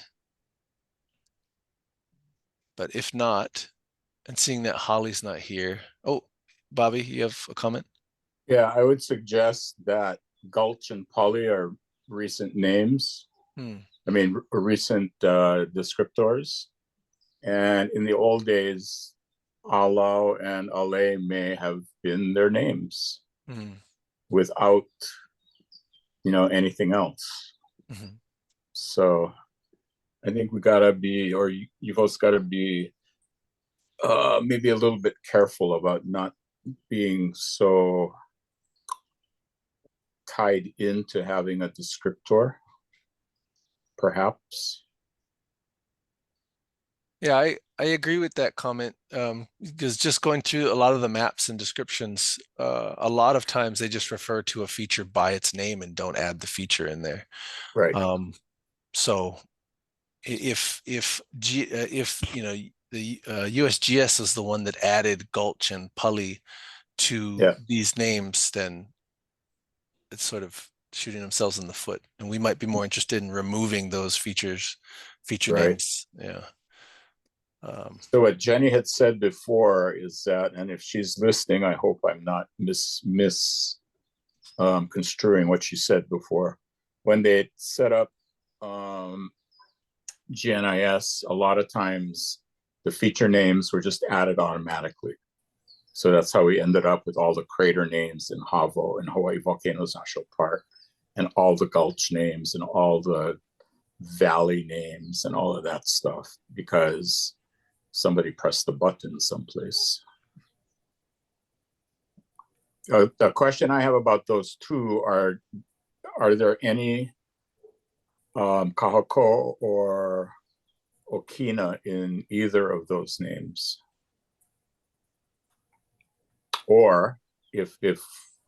But if not, and seeing that Holly's not here. Oh, Bobby, you have a comment? Yeah, I would suggest that Gulch and Pali are recent names. I mean, recent descriptors. And in the old days, Allow and Ale may have been their names without, anything else. So I think we gotta be, or you folks gotta be maybe a little bit careful about not being so tied into having a descriptor, perhaps. Yeah, I agree with that comment, because just going through a lot of the maps and descriptions, a lot of times they just refer to a feature by its name and don't add the feature in there. Right. So if the USGS is the one that added Gulch and Pali to these names, then it's sort of shooting themselves in the foot, and we might be more interested in removing those feature names. Yeah. So what Jenny had said before is that, and if she's listening, I hope I'm not construing what she said before. When they set up GNIS, a lot of times the feature names were just added automatically. So that's how we ended up with all the crater names in Havo and Hawaii Volcanoes National Park, and all the gulch names and all the valley names and all of that stuff, because somebody pressed the button someplace. The question I have about those two are there any Kahako or Okina in either of those names? Or if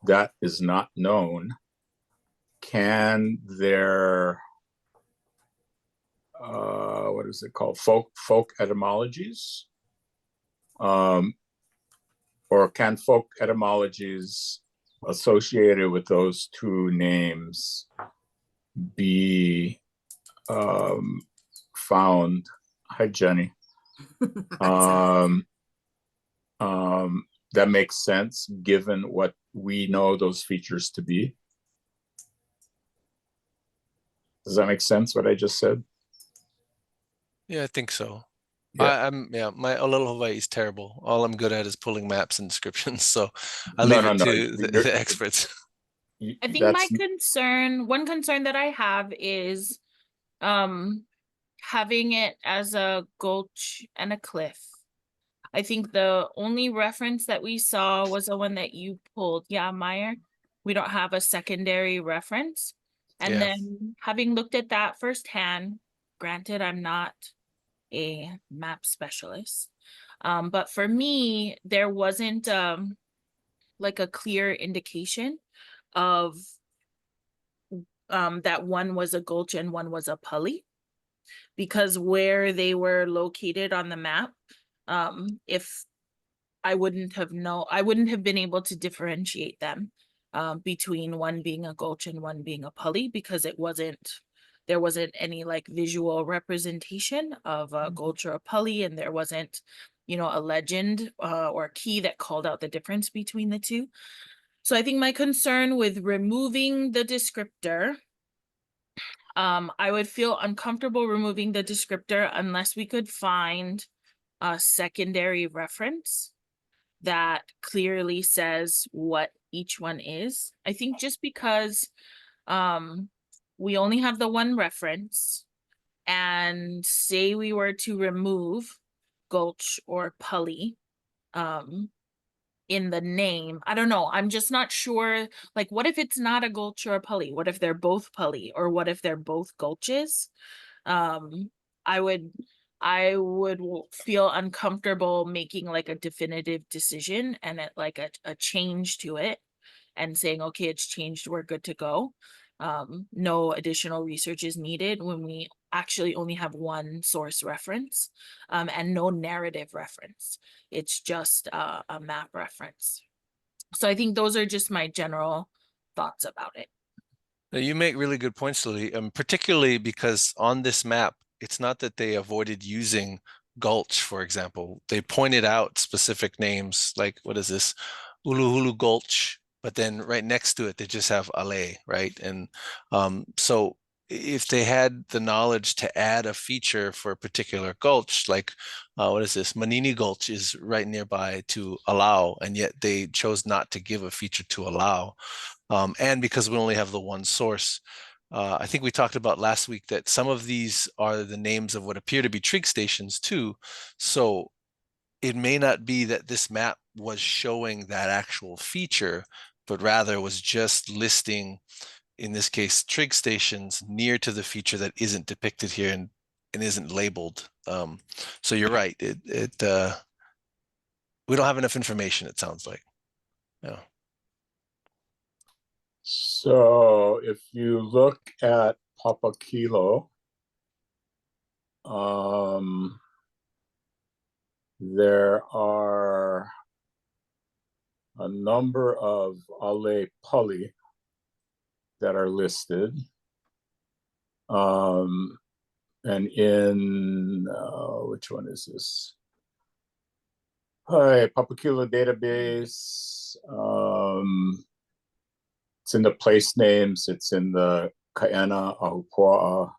that is not known, can there what is it called, folk etymologies, or can folk etymologies associated with those two names be found? Hi, Jenny. That makes sense given what we know those features to be. Does that make sense, what I just said? Yeah, I think so. Yeah. My Olelo Hawaii is terrible. All I'm good at is pulling maps and descriptions, so I leave it to the experts. I think one concern that I have is having it as a gulch and a cliff. I think the only reference that we saw was the one that you pulled. Yeah, Meyer. We don't have a secondary reference. And then having looked at that firsthand, granted, I'm not a map specialist, but for me, there wasn't like a clear indication of that one was a gulch and one was a pali, because where they were located on the map, if I wouldn't have been able to differentiate them between one being a gulch and one being a pali, because it wasn't there wasn't any like visual representation of a Gulch or a Pali, and there wasn't, a legend or a key that called out the difference between the two. So I think my concern with removing the descriptor, I would feel uncomfortable removing the descriptor unless we could find a secondary reference that clearly says what each one is. I think just because we only have the one reference, and say we were to remove Gulch or Pali in the name, I don't know, I'm just not sure, like, what if it's not a Gulch or a Pali? What if they're both Pali, or what if they're both Gulches? I would feel uncomfortable making like a definitive decision and like a change to it and saying, okay, it's changed, we're good to go. No additional research is needed when we actually only have one source reference and no narrative reference. It's just a map reference. So I think those are just my general thoughts about it. Now, you make really good points, Lily, particularly because on this map, it's not that they avoided using Gulch, for example. They pointed out specific names, like, what is this? Uluhulu Gulch, but then right next to it, they just have Ale, right? And so if they had the knowledge to add a feature for a particular gulch, like, what is this? Manini Gulch is right nearby to allow, and yet they chose not to give a feature to allow. And because we only have the one source, I think we talked about last week that some of these are the names of what appear to be trig stations too. So it may not be that this map was showing that actual feature, but rather was just listing, in this case, trig stations near to the feature that isn't depicted here and isn't labeled. So you're right. We don't have enough information, it sounds like. Yeah. So if you look at Papa Kilo, there are a number of Ale Pali that are listed. And in, which one is this? Hi, Papa Kilo database. It's in the place names. It's in the Kaena, Ahupua'a,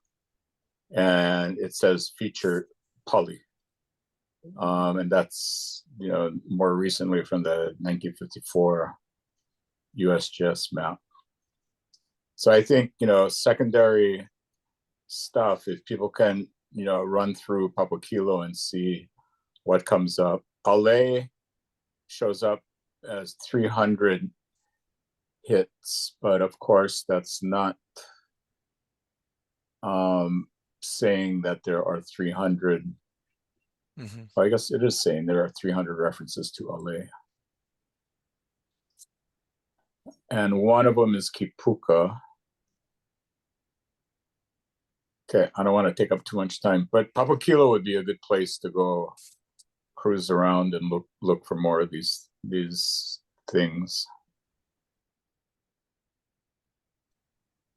and it says feature Pali. And that's, more recently from the 1954 USGS map. So I think, secondary stuff, if people can, run through Papa Kilo and see what comes up. Ale shows up as 300 hits, but of course that's not saying that there are 300. Well, I guess it is saying there are 300 references to Ale. And one of them is Kipuka. Okay, I don't want to take up too much time, but Papa Kilo would be a good place to go cruise around and look for more of these things.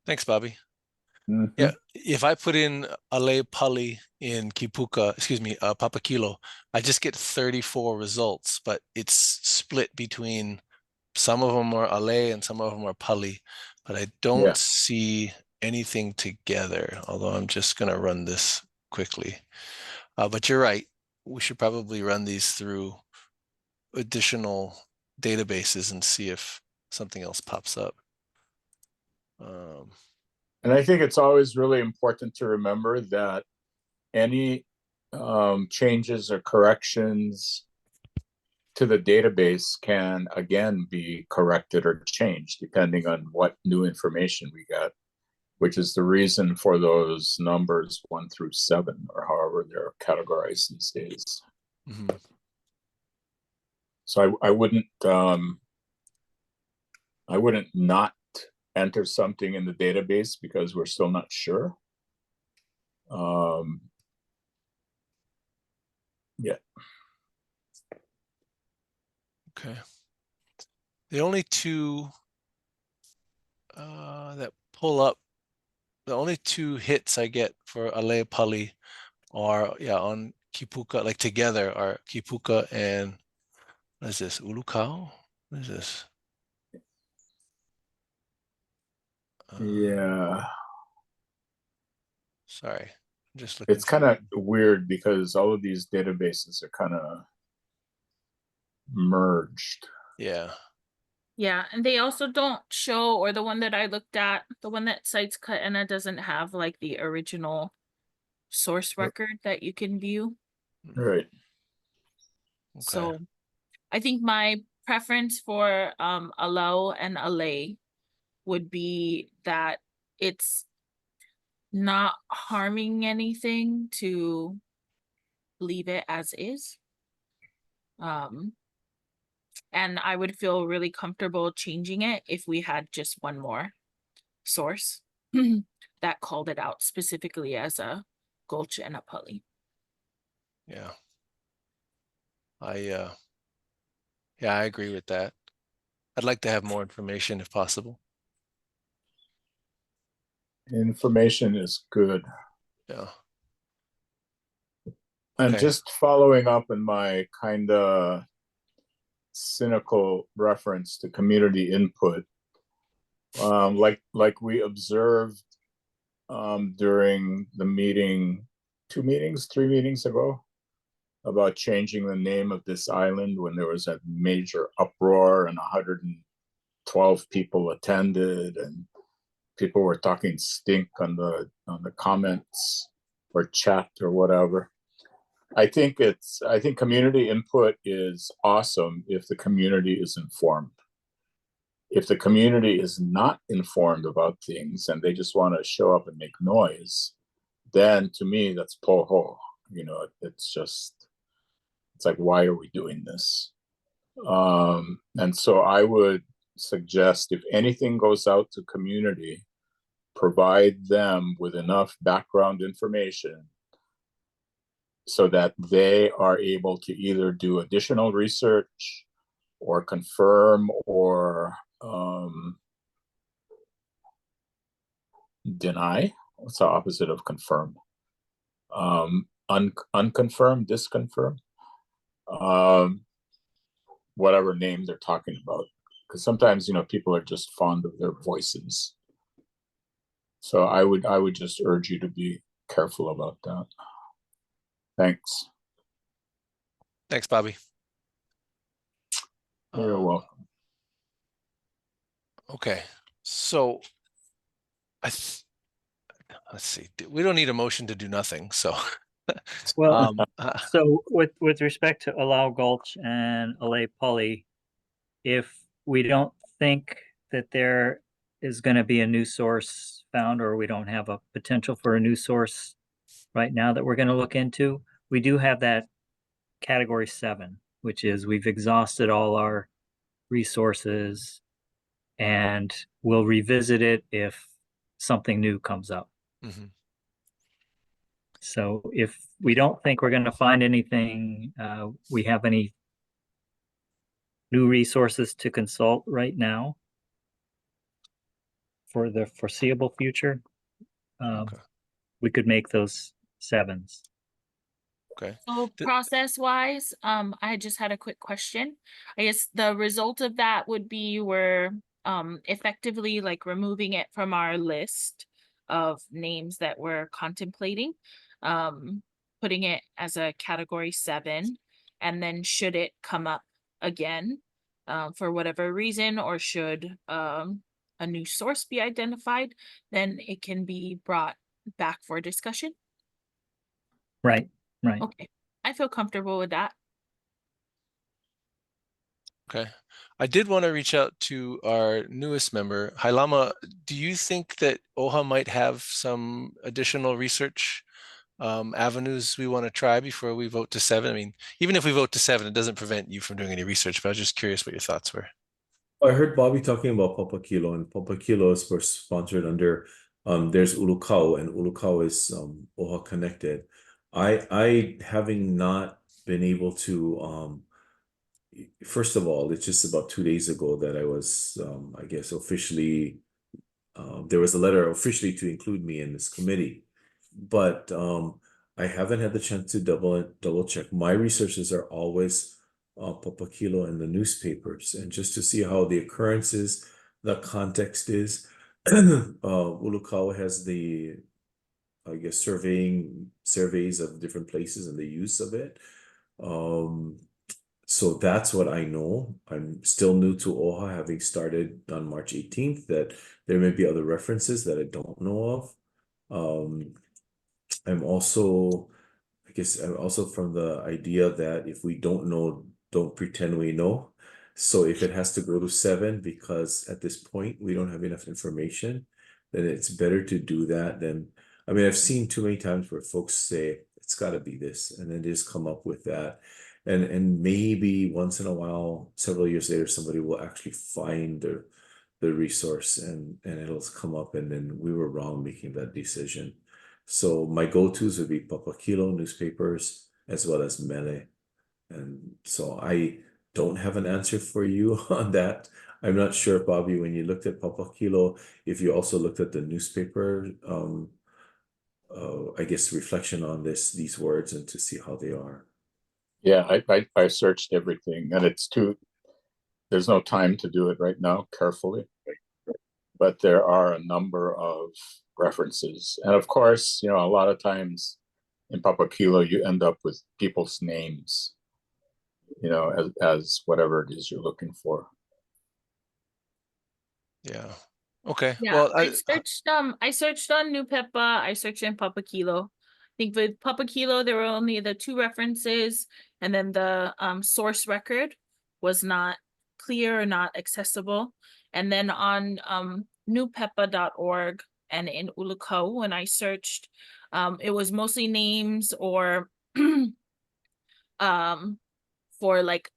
Thanks, Bobby. Yeah, if I put in Ale Pali in Kipuka, Papa Kilo, I just get 34 results, but it's split between some of them are Ale and some of them are Pali, but I don't see anything together, although I'm just going to run this quickly. But you're right. We should probably run these through additional databases and see if something else pops up. And I think it's always really important to remember that any changes or corrections to the database can again be corrected or changed depending on what new information we got, which is the reason for those numbers 1 through 7, or however they're categorized these days. So I wouldn't not enter something in the database because we're still not sure. Yeah. Okay. The only two that pull up the only two hits I get for Aleapali are on Kipuka, like together are Kipuka and what is this? Ulukau? What is this? Yeah. Sorry, I'm just looking. It's kind of weird because all of these databases are kind of merged. Yeah. Yeah, and they also don't show, or the one that I looked at, the one that cites Kaena doesn't have like the original source record that you can view. Right. Okay. So I think my preference for Allow and Allay would be that it's not harming anything to leave it as is. And I would feel really comfortable changing it if we had just one more source that called it out specifically as a Gulch and a Pali. Yeah. I agree with that. I'd like to have more information if possible. Information is good. Yeah. And Okay. just following up on my kind of cynical reference to community input, like we observed during the meeting, 3 meetings ago, about changing the name of this island when there was a major uproar and 112 people attended and people were talking stink on the comments or chat or whatever. I think community input is awesome if the community is informed. If the community is not informed about things and they just want to show up and make noise, then to me that's poho. You know, it's like, why are we doing this? And so I would suggest if anything goes out to community, provide them with enough background information so that they are able to either do additional research or confirm or deny. What's the opposite of confirm? Unconfirm, disconfirm, whatever name they're talking about. Because sometimes, you know, people are just fond of their voices. So I would just urge you to be careful about that. Thanks. Thanks, Bobby. You're welcome. Okay. So let's see. We don't need a motion to do nothing. So Well, so with respect to Allow Gulch and Alay Pali, if we don't think that there is going to be a new source found, or we don't have a potential for a new source right now that we're going to look into, we do have that category 7, which is we've exhausted all our resources and we'll revisit it if something new comes up. Mm-hmm. So if we don't think we're going to find anything, we have any new resources to consult right now for the foreseeable future, Okay. we could make those 7s. Okay. So process-wise, I just had a quick question. I guess the result of that would be we're effectively like removing it from our list of names that we're contemplating, putting it as a category 7, and then should it come up again for whatever reason, or should a new source be identified, then it can be brought back for discussion. Right, right. Okay, I feel comfortable with that. Okay. I did want to reach out to our newest member, Hailama. Do you think that OHA might have some additional research avenues we want to try before we vote to 7? I mean, even if we vote to 7, it doesn't prevent you from doing any research, but I was just curious what your thoughts were. I heard Bobby talking about Papakilo, and Papakilos were sponsored under there's Ulukau, and Ulukau is OHA connected. I having not been able to first of all, it's just about 2 days ago that I was I guess officially there was a letter officially to include me in this committee, but I haven't had the chance to double check. My resources are always Papakilo and the newspapers, and just to see how the occurrence is, the context is. Ulukawa has the, I guess, surveys of different places and the use of it. So that's what I know. I'm still new to OHA, having started on March 18th, that there may be other references that I don't know of. I'm also from the idea that if we don't know, don't pretend we know. So if it has to go to 7, because at this point we don't have enough information, then it's better to do that than, I mean, I've seen too many times where folks say it's got to be this, and then they just come up with that. And maybe once in a while, several years later, somebody will actually find the resource and it'll come up, and then we were wrong making that decision. So my go-tos would be Papakilo newspapers as well as Mele. And so I don't have an answer for you on that. I'm not sure, Bobby, when you looked at Papakilo, if you also looked at the newspaper, I guess reflection on these words and to see how they are. Yeah, I searched everything, and there's no time to do it right now carefully, but there are a number of references. And of course, a lot of times in Papakilo, you end up with people's names, as whatever it is you're looking for. Yeah. Okay. Yeah, Well, I searched on New Pepa, I searched in Papakilo. I think with Papakilo, there were only the 2 references, and then the source record was not clear or not accessible. And then on newpepa.org and in Ulukau, when I searched, it was mostly names or for like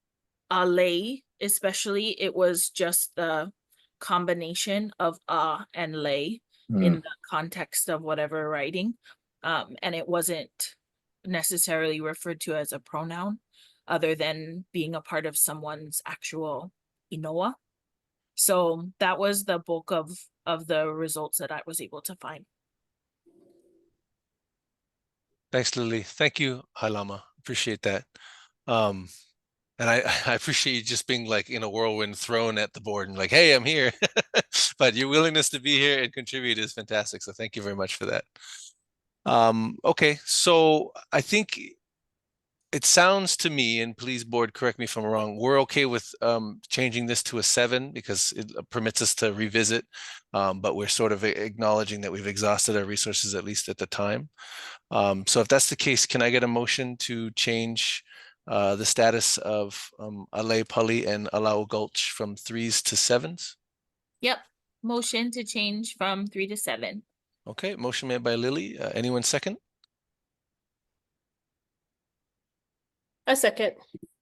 a lay, especially, it was just the combination of and lay in the context of whatever writing. And it wasn't necessarily referred to as a pronoun other than being a part of someone's actual inoa. So that was the bulk of the results that I was able to find. thanks, Lily. Thank you, Hailama. Appreciate that. And I appreciate you just being like in a whirlwind thrown at the board and like, hey, I'm here. But your willingness to be here and contribute is fantastic. So thank you very much for that. Okay, so I think it sounds to me, and please board, correct me if I'm wrong, we're okay with changing this to a 7 because it permits us to revisit, but we're sort of acknowledging that we've exhausted our resources, at least at the time. So if that's the case, can I get a motion to change the status of Alei Pali and Alao Gulch from 3s to 7s? Yep, motion to change from 3 to 7. Okay, motion made by Lily. Anyone second? A second.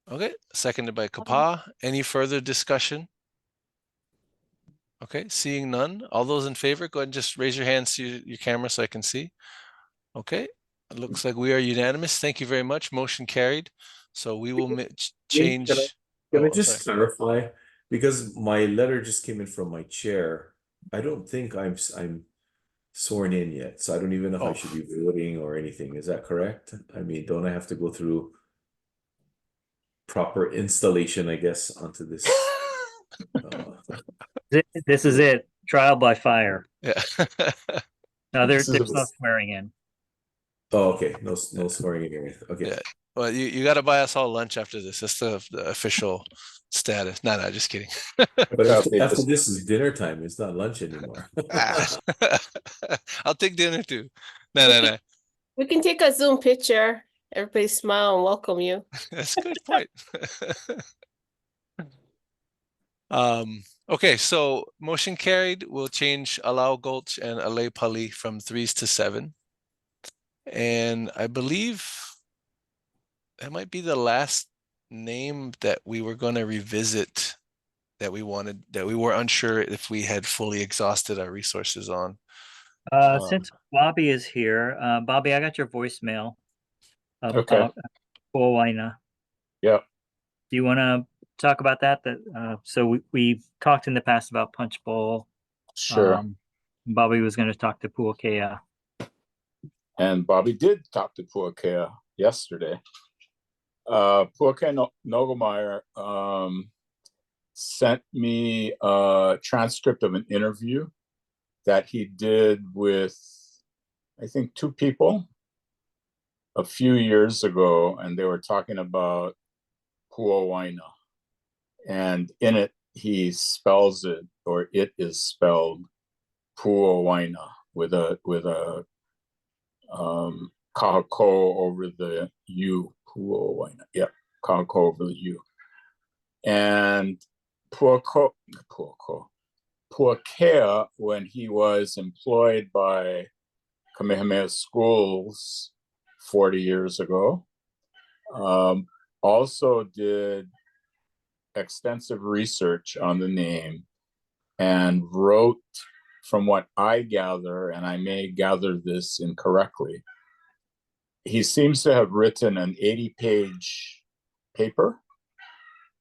Okay, seconded by Kapa. Any further discussion? Okay, seeing none. All those in favor, go ahead and just raise your hands to your camera so I can see. Okay, it looks like we are unanimous. Thank you very much. Motion carried. So we will change. Can I just clarify? Because my letter just came in from my chair. I don't think I'm sworn in yet, so I don't even know if I should be voting or anything. Is that correct? I mean, don't I have to go through proper installation, I guess, onto this? This is it. Trial by fire. Yeah. No, there's no swearing in. Oh, okay. No swearing in or anything. Okay. Yeah. Well, you got to buy us all lunch after this. That's the official status. No, just kidding. But after this is dinner time. It's not lunch anymore. I'll take dinner too. No. We can take a Zoom picture. Everybody smile and welcome you. That's a good point. Okay, so motion carried. We'll change Alao Gulch and Alei Pali from 3s to 7. And I believe that might be the last name that we were going to revisit that we were unsure if we had fully exhausted our resources on. Since Bobby is here, Bobby, I got your voicemail Okay. Hawaiian. Yeah. Do you want to talk about that? So we talked in the past about Punch Bowl. Sure. Bobby was going to talk to Puakea. And Bobby did talk to Puakea yesterday. Puakea Nogemeyer sent me a transcript of an interview that he did with, I think, 2 people a few years ago, and they were talking about Puawaina. And in it, he spells it, or it is spelled Puawaina with a kahako over the U. Puawaina, yeah, kahako over the U. And Puakea, when he was employed by Kamehameha Schools 40 years ago, also did extensive research on the name and wrote, from what I gather, and I may gather this incorrectly, he seems to have written an 80-page paper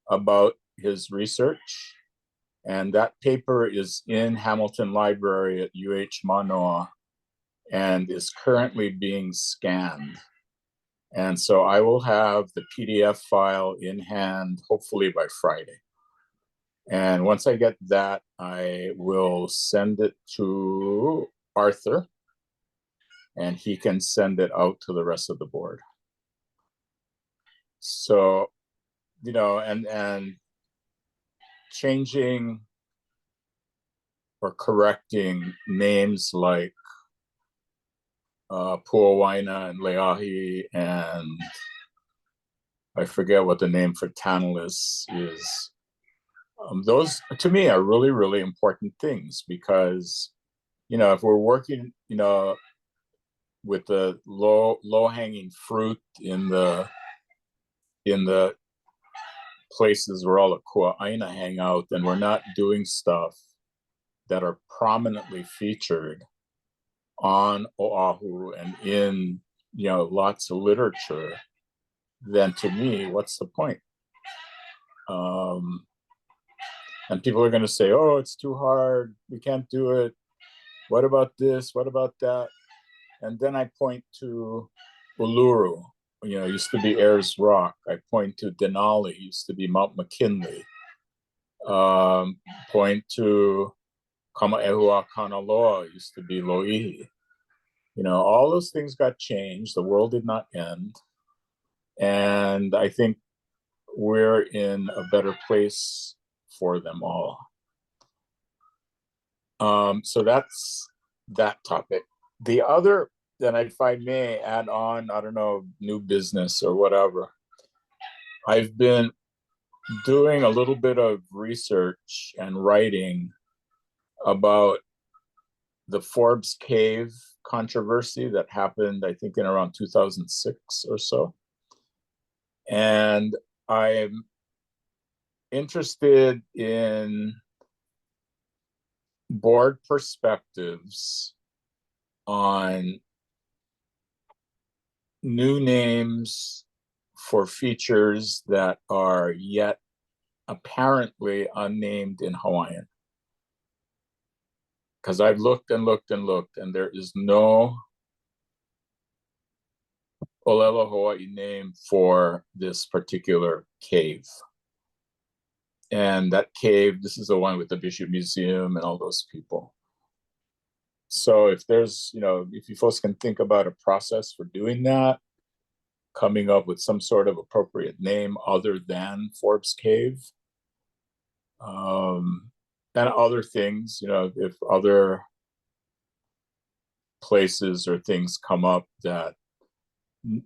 about his research. And that paper is in Hamilton Library at UH Manoa and is currently being scanned. And so I will have the PDF file in hand, hopefully by Friday. And once I get that, I will send it to Arthur, and he can send it out to the rest of the board. So, you know, and changing or correcting names like Puawaina and Leahi, and I forget what the name for Tantalus is. Those, to me, are really, really important things, because, you know, if we're working, you know, with the low-hanging fruit in the places where all the kua'aina hang out, then we're not doing stuff that are prominently featured on Oahu and in, you know, lots of literature, then to me, what's the point? And people are going to say, oh, it's too hard, we can't do it. What about this? What about that? And then I point to Uluru, you know, used to be Ayers Rock. I point to Denali, used to be Mount McKinley. Point to Kamaehua Kanaloa, used to be Loihi. You know, all those things got changed. The world did not end. And I think we're in a better place for them all. So that's that topic. The other, then if I may add on, I don't know, new business or whatever, I've been doing a little bit of research and writing about the Forbes Cave controversy that happened, I think, in around 2006 or so. And I'm interested in board perspectives on new names for features that are yet apparently unnamed in Hawaiian. Because I've looked and looked and looked, and there is no Olelo Hawaiʻi name for this particular cave. And that cave, this is the one with the Bishop Museum and all those people. So if there's, you know, if you folks can think about a process for doing that, coming up with some sort of appropriate name other than Forbes Cave, and other things, you know, if other places or things come up that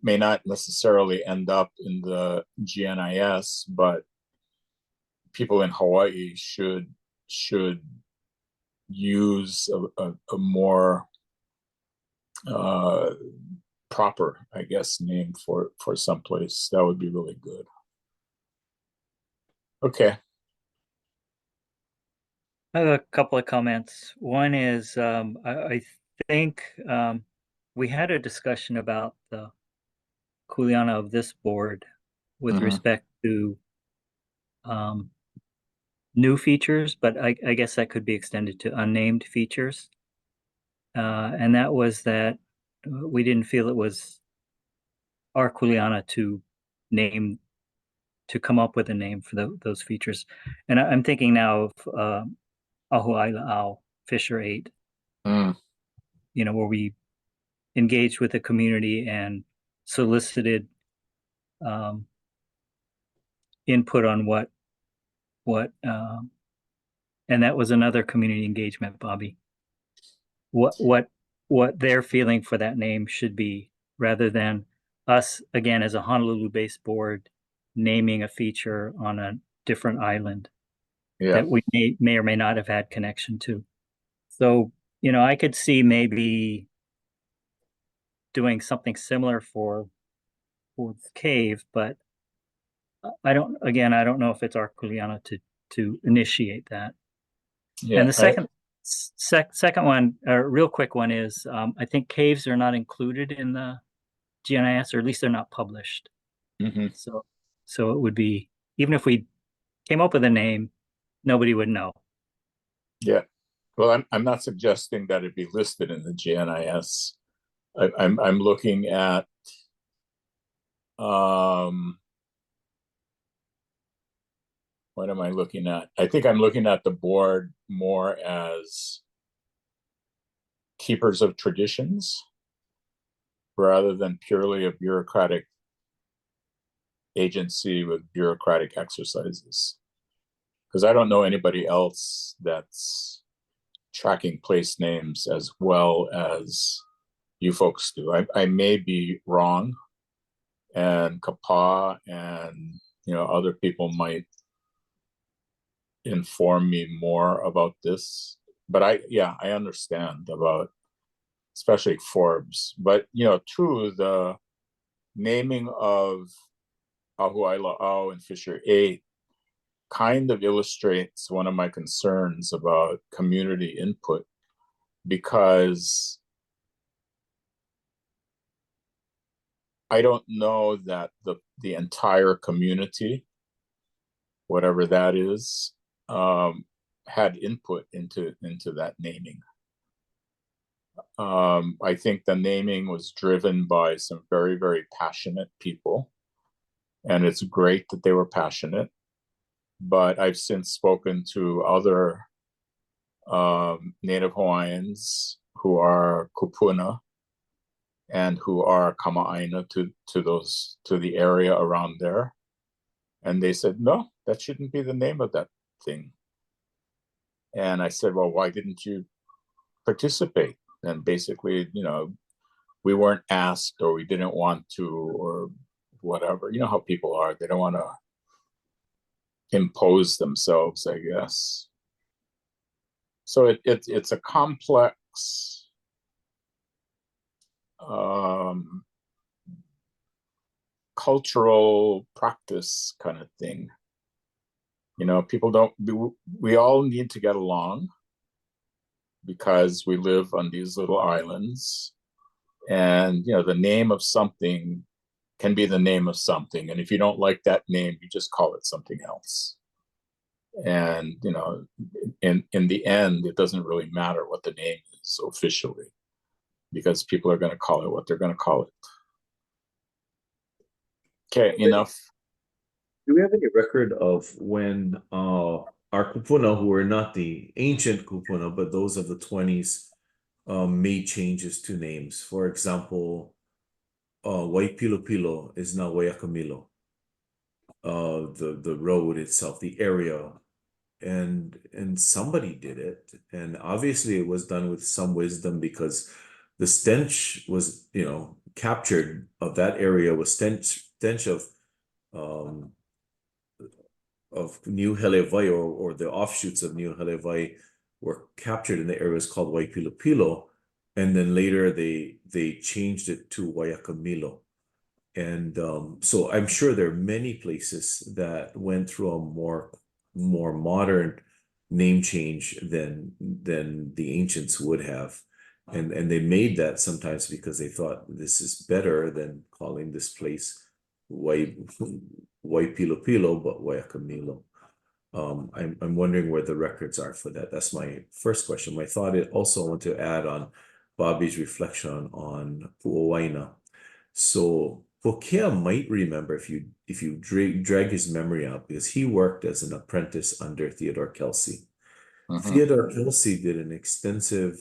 may not necessarily end up in the GNIS, but people in Hawaii should use a more proper, I guess, name for someplace, that would be really good. Okay. I have a couple of comments. One is I think we had a discussion about the kuleana of this board with respect to new features, but I guess that could be extended to unnamed features. and that was that we didn't feel it was our kuleana to come up with a name for those features. And I'm thinking now of Ahuaila'au, Fisher 8, where we engaged with the community and solicited input on what and that was another community engagement, Bobby. What their feeling for that name should be, rather than us, again, as a Honolulu-based board, naming a feature on a different island that we may or may not have had connection to. So, I could see maybe doing something similar for the cave, but I don't know if it's our kuleana to initiate that. Yeah, and the second one, a real quick one, is I think caves are not included in the GNIS, or at least they're not published. So it would be, even if we came up with a name, nobody would know. Yeah. Well, I'm not suggesting that it be listed in the GNIS. I'm looking at what am I looking at? I think I'm looking at the board more as keepers of traditions rather than purely a bureaucratic agency with bureaucratic exercises. Because I don't know anybody else that's tracking place names as well as you folks do. I may be wrong, and Kapa and other people might inform me more about this. But I understand about especially Forbes. But true, the naming of Ahuaila'au and Fisher 8 kind of illustrates one of my concerns about community input, because I don't know that the entire community, whatever that is, had input into that naming. I think the naming was driven by some very, very passionate people, and it's great that they were passionate. But I've since spoken to other Native Hawaiians who are kupuna and who are kama'aina to the area around there, and they said, no, that shouldn't be the name of that thing. And I said, well, why didn't you participate? And basically, we weren't asked, or we didn't want to, or whatever. You know how people are. They don't want to impose themselves, I guess. So it's a complex cultural practice kind of thing. People we all need to get along, because we live on these little islands, and the name of something can be the name of something, and if you don't like that name, you just call it something else. And in the end, it doesn't really matter what the name is officially, because people are going to call it what they're going to call it. Okay, enough. Do we have any record of when our kupuna, who were not the ancient kupuna, but those of the 20s, made changes to names? For example, Waipilopilo is now Waiakamilo. The road itself, the area, and somebody did it, and obviously it was done with some wisdom, because the stench was, captured of that area was stench of New Helevai, or the offshoots of New Helevai were captured in the areas called Waipilopilo, and then later they changed it to Waiakamilo. And so I'm sure there are many places that went through a more modern name change than the ancients would have. And they made that sometimes because they thought this is better than calling this place Waipilopilo, but Waiakamilo. I'm wondering where the records are for that. That's my first question. My thought, I also want to add on Bobby's reflection on Pu'owaina. So Pokea might remember if you drag his memory out, because he worked as an apprentice under Theodore Kelsey. Theodore Kelsey did an extensive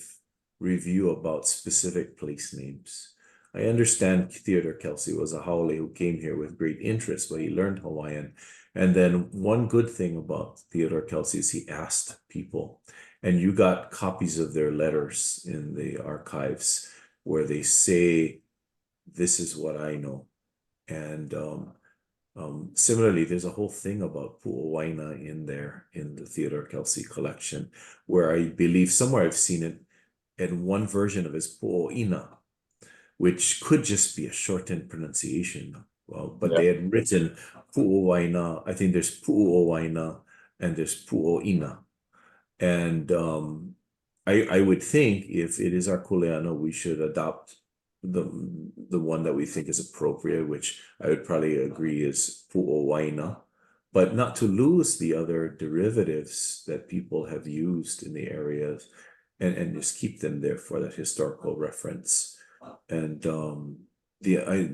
review about specific place names. I understand Theodore Kelsey was a haole who came here with great interest, but he learned Hawaiian. And then one good thing about Theodore Kelsey is he asked people, and you got copies of their letters in the archives where they say, this is what I know. And similarly, there's a whole thing about Pu'owaina in there in the Theodore Kelsey collection, where I believe somewhere I've seen it, and one version of it is Pu'oina, which could just be a shortened pronunciation. Well, but they had written Pu'owaina. I think there's Pu'owaina and there's Pu'oina. And I would think if it is our kuleana, we should adopt the one that we think is appropriate, which I would probably agree is Pu'owaina, but not to lose the other derivatives that people have used in the areas, and just keep them there for that historical reference. And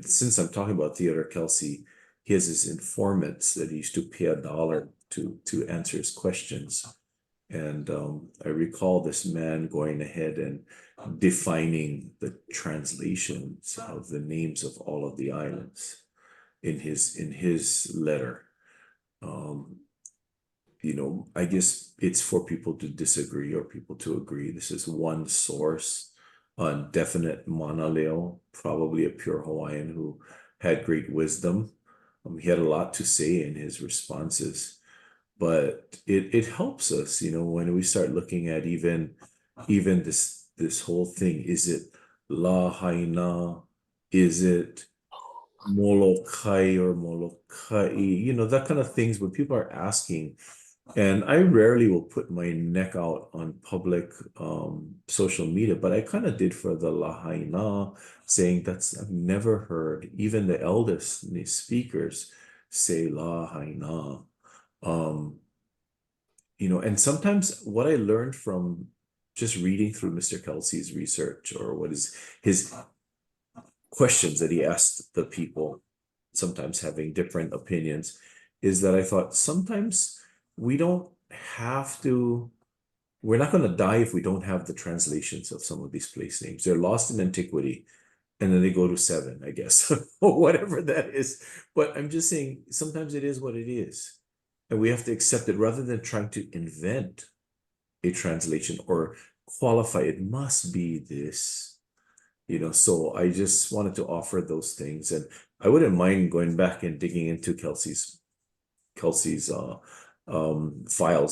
since I'm talking about Theodore Kelsey, he has his informants that he used to pay $1 to answer his questions. And I recall this man going ahead and defining the translations of the names of all of the islands in his letter. You know, I guess it's for people to disagree or people to agree. This is one source, a definite Manaleo, probably a pure Hawaiian who had great wisdom. He had a lot to say in his responses. But it helps us, you know, when we start looking at even this whole thing. Is it La Haina? Is it Molokai or Molokai? You know, that kind of things when people are asking. And I rarely will put my neck out on public social media, but I kind of did for the La Haina, saying I've never heard even the eldest speakers say La Haina. You know, and sometimes what I learned from just reading through Mr. Kelsey's research, or what is his questions that he asked the people, sometimes having different opinions, is that I thought sometimes we're not going to die if we don't have the translations of some of these place names. They're lost in antiquity, and then they go to 7, I guess, or whatever that is. But I'm just saying, sometimes it is what it is. And we have to accept it rather than trying to invent a translation or qualify. It must be this, you know. So I just wanted to offer those things. And I wouldn't mind going back and digging into Kelsey's files.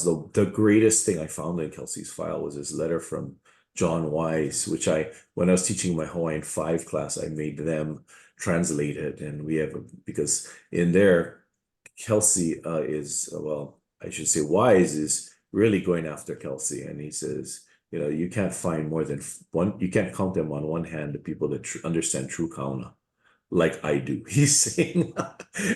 The greatest thing I found in Kelsey's file was his letter from John Wise, which when I was teaching my Hawaiian 5 class, I made them translate it. And we have, because in there, Kelsey Wise is really going after Kelsey. And he says, you know, you can't find more than one, you can't count them on one hand, the people that understand true kauna, like I do. He's saying,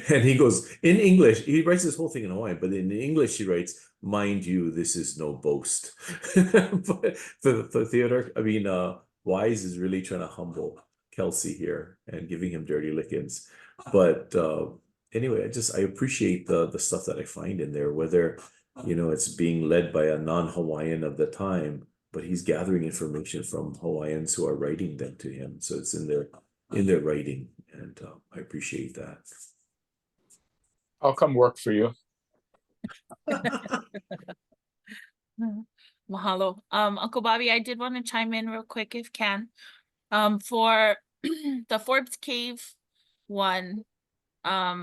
and he goes, in English, he writes this whole thing in Hawaiian, but in English, he writes, mind you, this is no boast. But for Theodore, Wise is really trying to humble Kelsey here and giving him dirty lickings. But anyway, I appreciate the stuff that I find in there, whether, you know, it's being led by a non-Hawaiian of the time, but he's gathering information from Hawaiians who are writing them to him. So it's in their writing, and I appreciate that. I'll come work for you. Mahalo. Uncle Bobby, I did want to chime in real quick if can. For the Forbes Cave one, I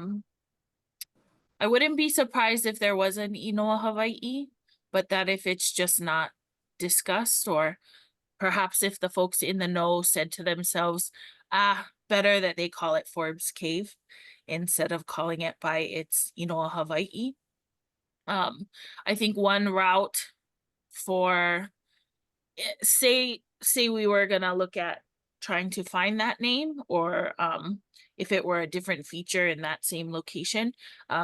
wouldn't be surprised if there was an Inoa Hawaiʻi, but that if it's just not discussed, or perhaps if the folks in the know said to themselves, better that they call it Forbes Cave instead of calling it by its Inoa Hawaiʻi. I think one route for, say we were gonna look at trying to find that name, or if it were a different feature in that same location.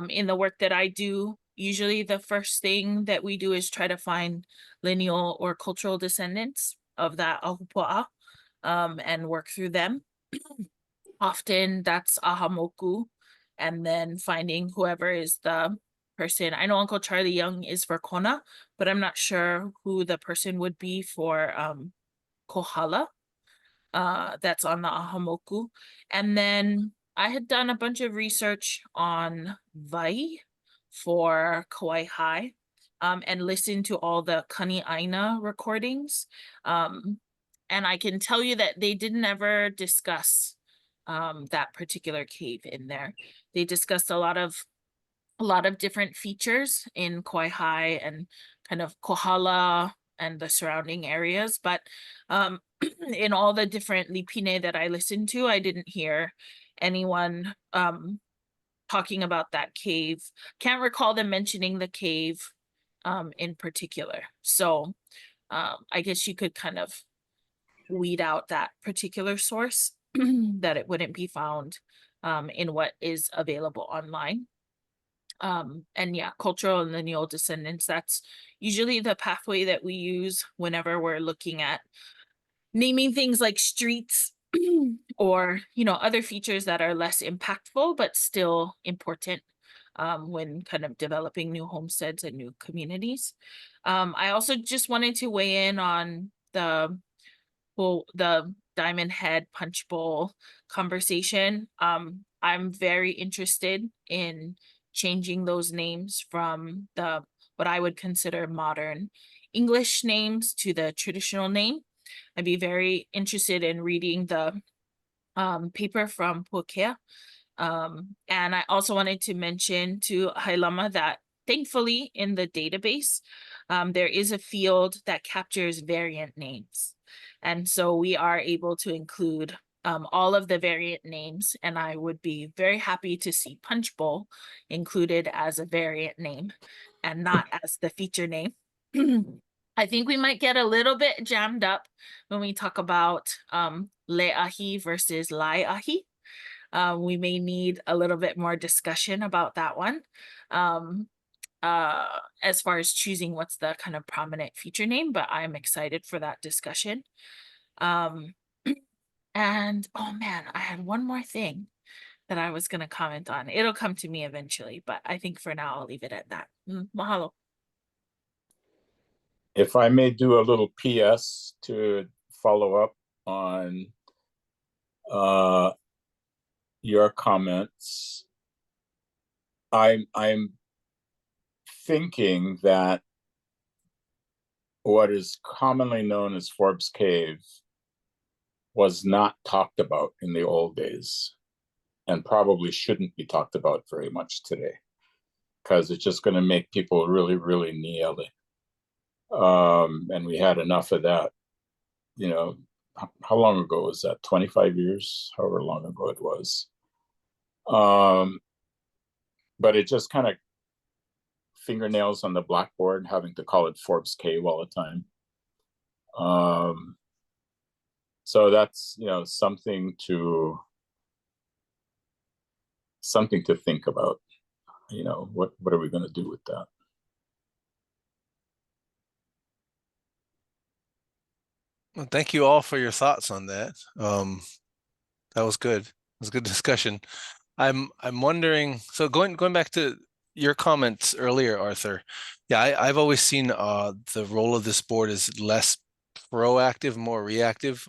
In the work that I do, usually the first thing that we do is try to find lineal or cultural descendants of that ahupua'a. and work through them. Often that's ahamoku, and then finding whoever is the person. I know Uncle Charlie Young is for Kona, but I'm not sure who the person would be for Kohala. That's on the ahamoku. And then I had done a bunch of research on Vai for Kauai High, and listened to all the Kani Aina recordings. And I can tell you that they didn't ever discuss that particular cave in there. They discussed a lot of different features in Kauai High and kind of Kohala and the surrounding areas, but in all the different lipine that I listened to, I didn't hear anyone talking about that cave. Can't recall them mentioning the cave in particular. So I guess you could kind of weed out that particular source that it wouldn't be found in what is available online. And yeah, cultural and lineal descendants, that's usually the pathway that we use whenever we're looking at naming things like streets or, you know, other features that are less impactful, but still important when kind of developing new homesteads and new communities. I also just wanted to weigh in on the Diamond Head Punch Bowl conversation. I'm very interested in changing those names from what I would consider modern English names to the traditional name. I'd be very interested in reading the paper from Pokea. And I also wanted to mention to Hailama that thankfully in the database, there is a field that captures variant names. And so we are able to include all of the variant names, and I would be very happy to see Punch Bowl included as a variant name and not as the feature name. I think we might get a little bit jammed up when we talk about Le'ahi versus Lai'ahi. We may need a little bit more discussion about that one. As far as choosing what's the kind of prominent feature name, but I'm excited for that discussion. And oh man, I had one more thing that I was going to comment on. It'll come to me eventually, but I think for now I'll leave it at that. Mahalo. If I may do a little PS to follow up on your comments, I'm thinking that what is commonly known as Forbes Cave was not talked about in the old days and probably shouldn't be talked about very much today because it's just going to make people really, really niele. And we had enough of that. You know, how long ago was that? 25 years, however long ago it was. But it just kind of fingernails on the blackboard, having to call it Forbes Cave all the time. So that's, you know, something to think about. You know, what are we going to do with that? Well, thank you all for your thoughts on that. That was good. It was a good discussion. I'm wondering, so going back to your comments earlier, Arthur. Yeah, I've always seen the role of this board is less proactive, more reactive.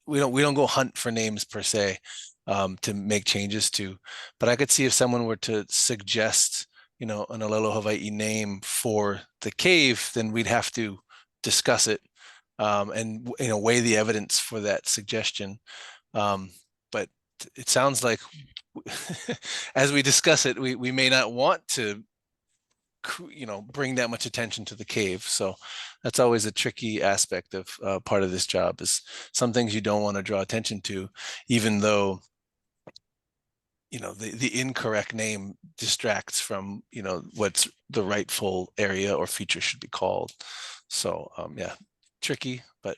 We don't go hunt for names per se to make changes to, but I could see if someone were to suggest, you know, an Olelo Hawaiʻi name for the cave, then we'd have to discuss it and, you know, weigh the evidence for that suggestion. But it sounds like as we discuss it, we may not want to, you know, bring that much attention to the cave. So that's always a tricky aspect of part of this job, is some things you don't want to draw attention to, even though, you know, the incorrect name distracts from, you know, what's the rightful area or feature should be called. So yeah, tricky, but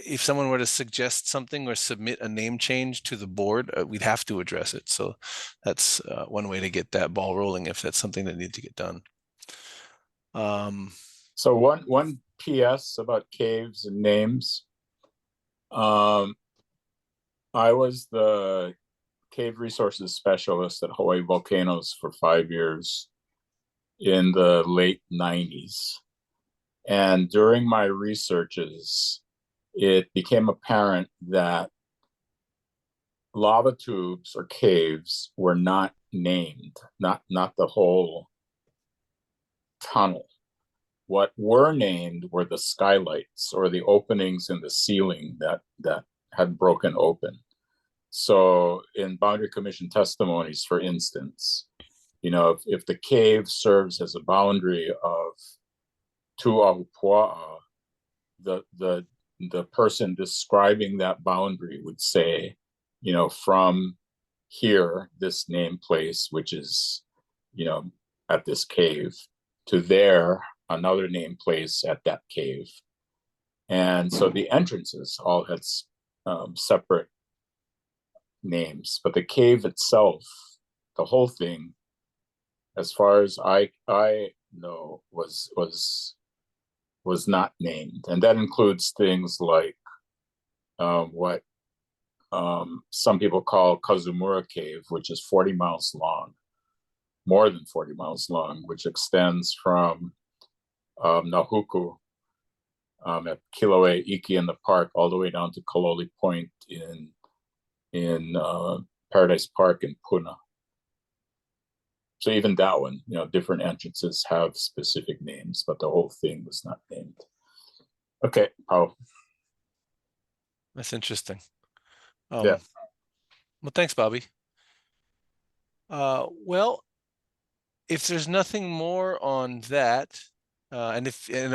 if someone were to suggest something or submit a name change to the board, we'd have to address it. So that's one way to get that ball rolling if that's something that needs to get done. So one PS about caves and names. I was the cave resources specialist at Hawaii Volcanoes for 5 years in the late 90s. And during my researches, it became apparent that lava tubes or caves were not named, not the whole tunnel. What were named were the skylights or the openings in the ceiling that had broken open. So in boundary commission testimonies, for instance, if the cave serves as a boundary of Tu'ahupua'a, the person describing that boundary would say, from here, this name place, which is, at this cave, to there, another name place at that cave. And so the entrances all had separate names, but the cave itself, the whole thing, as far as I know, was not named. And that includes things like what some people call Kazumura Cave, which is 40 miles long, more than 40 miles long, which extends from Nahuku at Kilauea Iki in the park all the way down to Kaloli Point in Paradise Park in Puna. So even that one, different entrances have specific names, but the whole thing was not named. Okay, Paul. That's interesting. Yeah. Well, thanks, Bobby. Well, if there's nothing more on that, and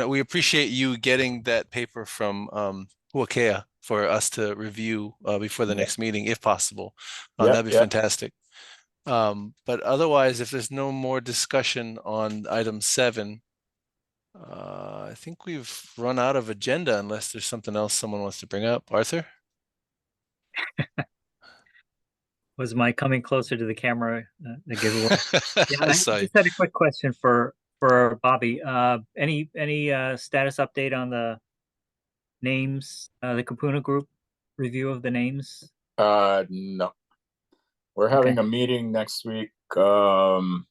we appreciate you getting that paper from Huakea for us to review before the next meeting, if possible. That'd be fantastic. But otherwise, if there's no more discussion on item 7, I think we've run out of agenda unless there's something else someone wants to bring up. Arthur? Was my coming closer to the camera a giveaway? Yeah, I Sorry. just had a quick question for Bobby. Any status update on the names, the Kapuna group review of the names? No. We're having a meeting next week, Friday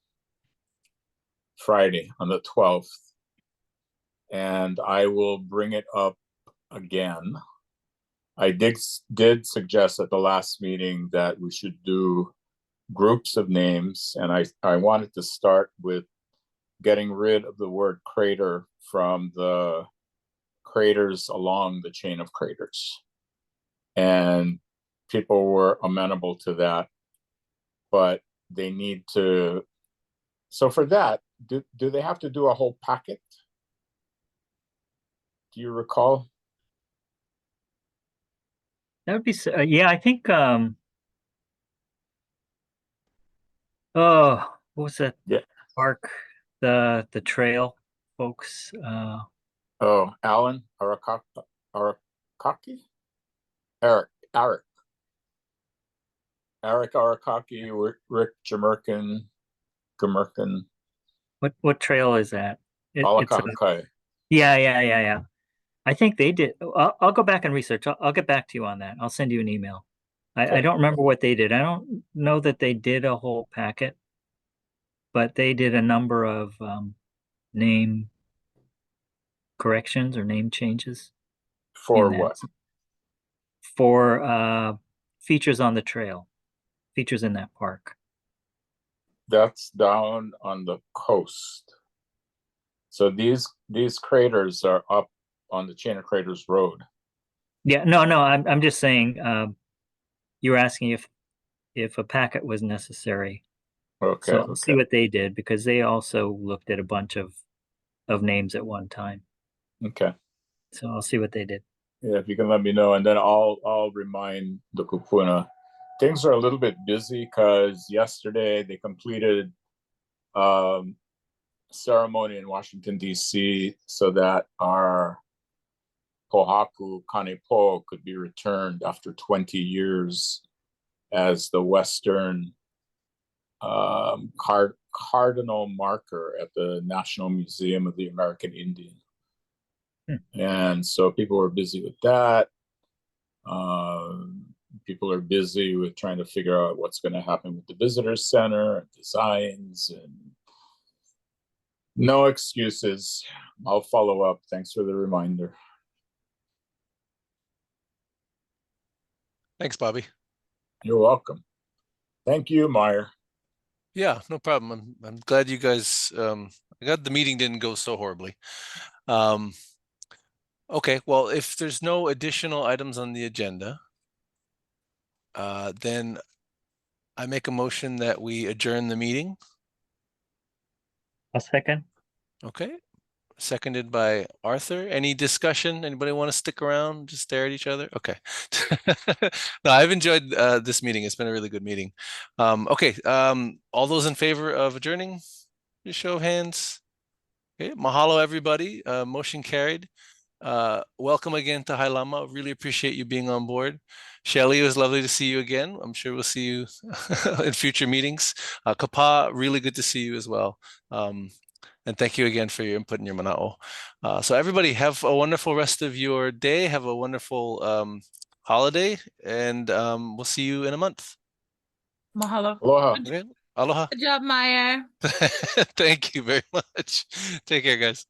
on the 12th, and I will bring it up again. I did suggest at the last meeting that we should do groups of names, and I wanted to start with getting rid of the word crater from the craters along the chain of craters. And people were amenable to that, but they need to. So for that, do they have to do a whole packet? Do you recall? That would be, yeah, I think, what was that? Yeah. Park, the trail folks. Alan Arakaki? Eric Arakaki, Rick Jamerkin. What trail is that? Alakakai. Yeah. I think they did. I'll go back and research. I'll get back to you on that. I'll send you an email. I don't remember what they did. I don't know that they did a whole packet, but they did a number of name corrections or name changes. For what? For features on the trail, features in that park. That's down on the coast. So these craters are up on the Chain of Craters Road. Yeah, no, I'm just saying. You were asking if a packet was necessary. Okay. So I'll see what they did, because they also looked at a bunch of names at one time. Okay. So I'll see what they did. Yeah, if you can let me know, and then I'll remind the Kupuna. Things are a little bit busy because yesterday they completed ceremony in Washington, D.C. so that our Pohaku Kanepo could be returned after 20 years as the Western cardinal marker at the National Museum of the American Indian. And so people were busy with that. People are busy with trying to figure out what's going to happen with the visitor center and designs, and no excuses. I'll follow up. Thanks for the reminder. Thanks, Bobby. You're welcome. Thank you, Meyer. Yeah, no problem. I'm glad you guys, I glad the meeting didn't go so horribly. Okay, well, if there's no additional items on the agenda, then I make a motion that we adjourn the meeting. A second. Okay, seconded by Arthur. Any discussion? Anybody want to stick around, just stare at each other? Okay. No, I've enjoyed this meeting. It's been a really good meeting. Okay, all those in favor of adjourning, just show of hands. Okay, mahalo everybody. Motion carried. Welcome again to Hailama. Really appreciate you being on board. Shelly, it was lovely to see you again. I'm sure we'll see you in future meetings. Kapa, really good to see you as well. And thank you again for your input and your mana'o. So everybody have a wonderful rest of your day. Have a wonderful holiday, and we'll see you in a month. Mahalo. Aloha. Okay. Aloha. Good job, Meyer. Thank you very much. Take care, guys.